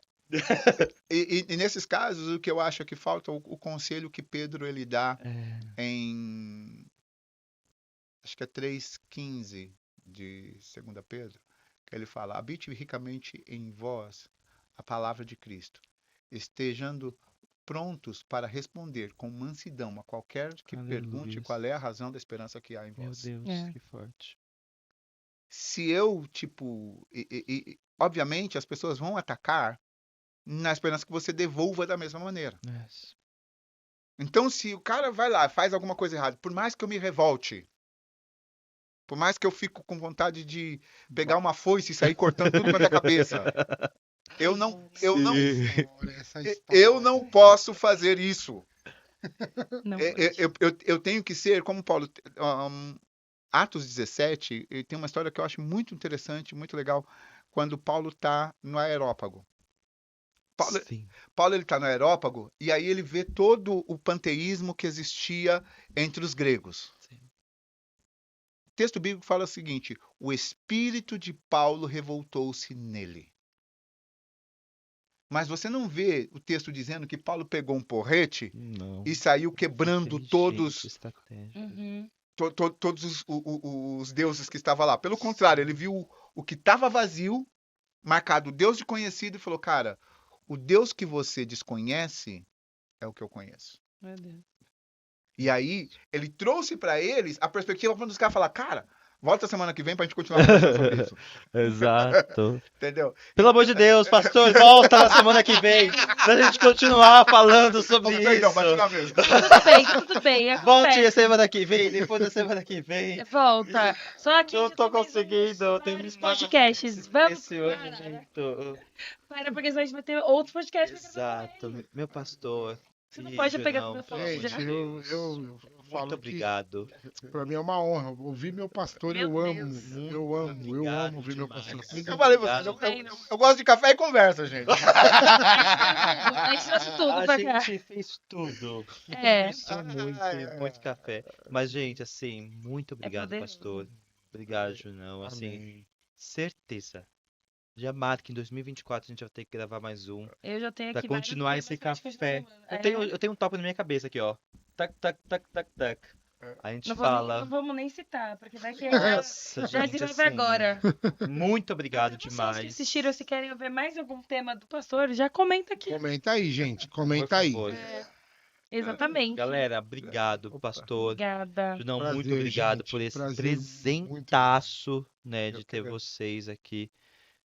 E nesses casos, o que eu acho é que falta o conselho que Pedro ele dá É, em, acho que é 3,15 de 2 Pedro, que ele fala: habite ricamente em vós a palavra de Cristo, estejando prontos para responder com mansidão a qualquer que pergunte aleluia. qual é a razão da esperança que há em Meu vós. Deus, É. que forte. Se eu, tipo, obviamente as pessoas vão atacar na esperança que você devolva da mesma maneira. Yes. Então, se o cara vai lá, faz alguma coisa errada, por mais que eu me revolte, por mais que eu fico com vontade de pegar uma foice e sair cortando tudo quanto é cabeça, eu não Sim. Essa eu história. não posso fazer isso. Não Eu tenho que ser como Paulo. Atos 17, ele tem uma história que eu acho muito interessante, muito legal, quando Paulo está no Areópago. Sim. Paulo ele está no Areópago e aí ele vê todo o panteísmo que existia entre os gregos. Sim. O texto bíblico fala o seguinte: o espírito de Paulo revoltou-se nele. Mas você não vê o texto dizendo que Paulo pegou um porrete Não. e saiu quebrando todos Estratégia. Uhum. todos os deuses que estavam lá. Pelo contrário, ele viu o que estava vazio, marcado Deus de conhecido, e falou: cara, o Deus que você desconhece é o que eu conheço. Meu Deus. E aí, ele trouxe para eles a perspectiva quando os caras falar: cara, volta semana que vem pra gente continuar conversando sobre isso. Exato. Entendeu? Pelo amor de Deus, pastor, volta na semana que vem pra gente continuar falando sobre Perdão, isso. bati na mesa. Tudo bem, Volte acontece. a semana que vem, depois da semana que vem. Volta. Só aqui Não já tô tem mais conseguindo. Tem vários podcasts. Vamos parar. Para, porque senão a gente vai ter outros podcasts. Exato. Meu pastor. Você não pode pegar do não, meu pelo falso amor de já. Gente, Deus. eu falo Muito que obrigado. pra mim é uma honra. Ouvir meu pastor, Meu eu amo. Deus. Eu amo Obrigado ouvir meu demais. pastor. Eu falei pra vocês, Obrigado. eu gosto de café e conversa, gente. A gente trouxe tudo A pra cá. gente fez tudo. É. Conversou muito café. Mas, gente, assim, muito obrigado, poderoso. pastor. Obrigado, Junão. Assim, Amém. certeza. Já marca que em 2024 a gente vai ter que gravar mais um. Eu já tenho Pra aqui vários continuar temas esse pra gente café. continuar falando. Eu tenho um topo na minha cabeça aqui, ó. Tac, tac, tac, tac, tac. A gente Não fala. vamos nem citar, porque vai que Nossa, já gente, desenvolve assim, agora. muito obrigado Vocês que demais. assistiram, se querem ver mais algum tema do pastor, já comenta aqui. Comenta aí, gente. Por Comenta aí. favor. Exatamente. Galera, obrigado, Opa. pastor. Obrigada. Junão, Prazer, muito obrigado gente. por esse Prazer muito presentaço, né, Eu de que ter agradeço. vocês aqui,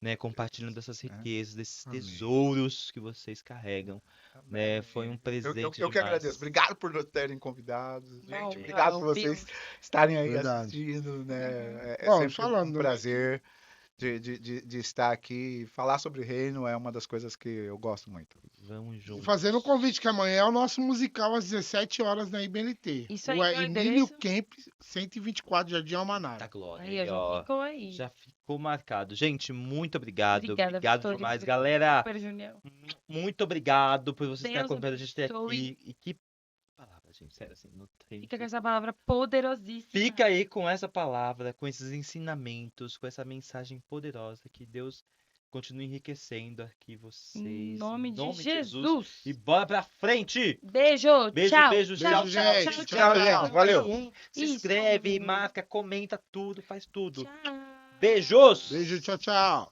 né, compartilhando dessas riquezas, desses Amém. tesouros que vocês carregam, né? Foi um Eu presente que demais. agradeço. Obrigado por nos terem convidado. Gente, Não, obrigado por não, vocês estarem aí Verdade. assistindo, né? É Bom, sempre falando, um né? prazer de estar aqui. Falar sobre reino é uma das coisas que eu gosto muito. Vamos juntos. Fazendo o convite que amanhã é o nosso musical às 17 horas na IBNT. Isso aí, O qual é o Emílio endereço? Camp, 124, Jardim Da Almanara. glória. Aí, Aí, já ó. ficou aí. Já ficou marcado. Gente, muito obrigado. Obrigada, Obrigado pastor, demais, que galera. super Junião. Muito obrigado por vocês terem Deus acompanhado a gente até abençoe. aqui. E que palavra, gente. Sério, assim, não tem. Fica com essa palavra poderosíssima. Fica aí com essa palavra, com esses ensinamentos, com essa mensagem poderosa que Deus continue enriquecendo aqui vocês. Em nome de nome Jesus. E bora pra frente! Beijo, Beijo, tchau. beijo, tchau, tchau, Beijo, tchau, gente. tchau, Tchau, gente. Valeu. Se Isso. inscreve, marca, comenta tudo, faz tudo. Tchau. Beijos! Beijo, tchau, tchau.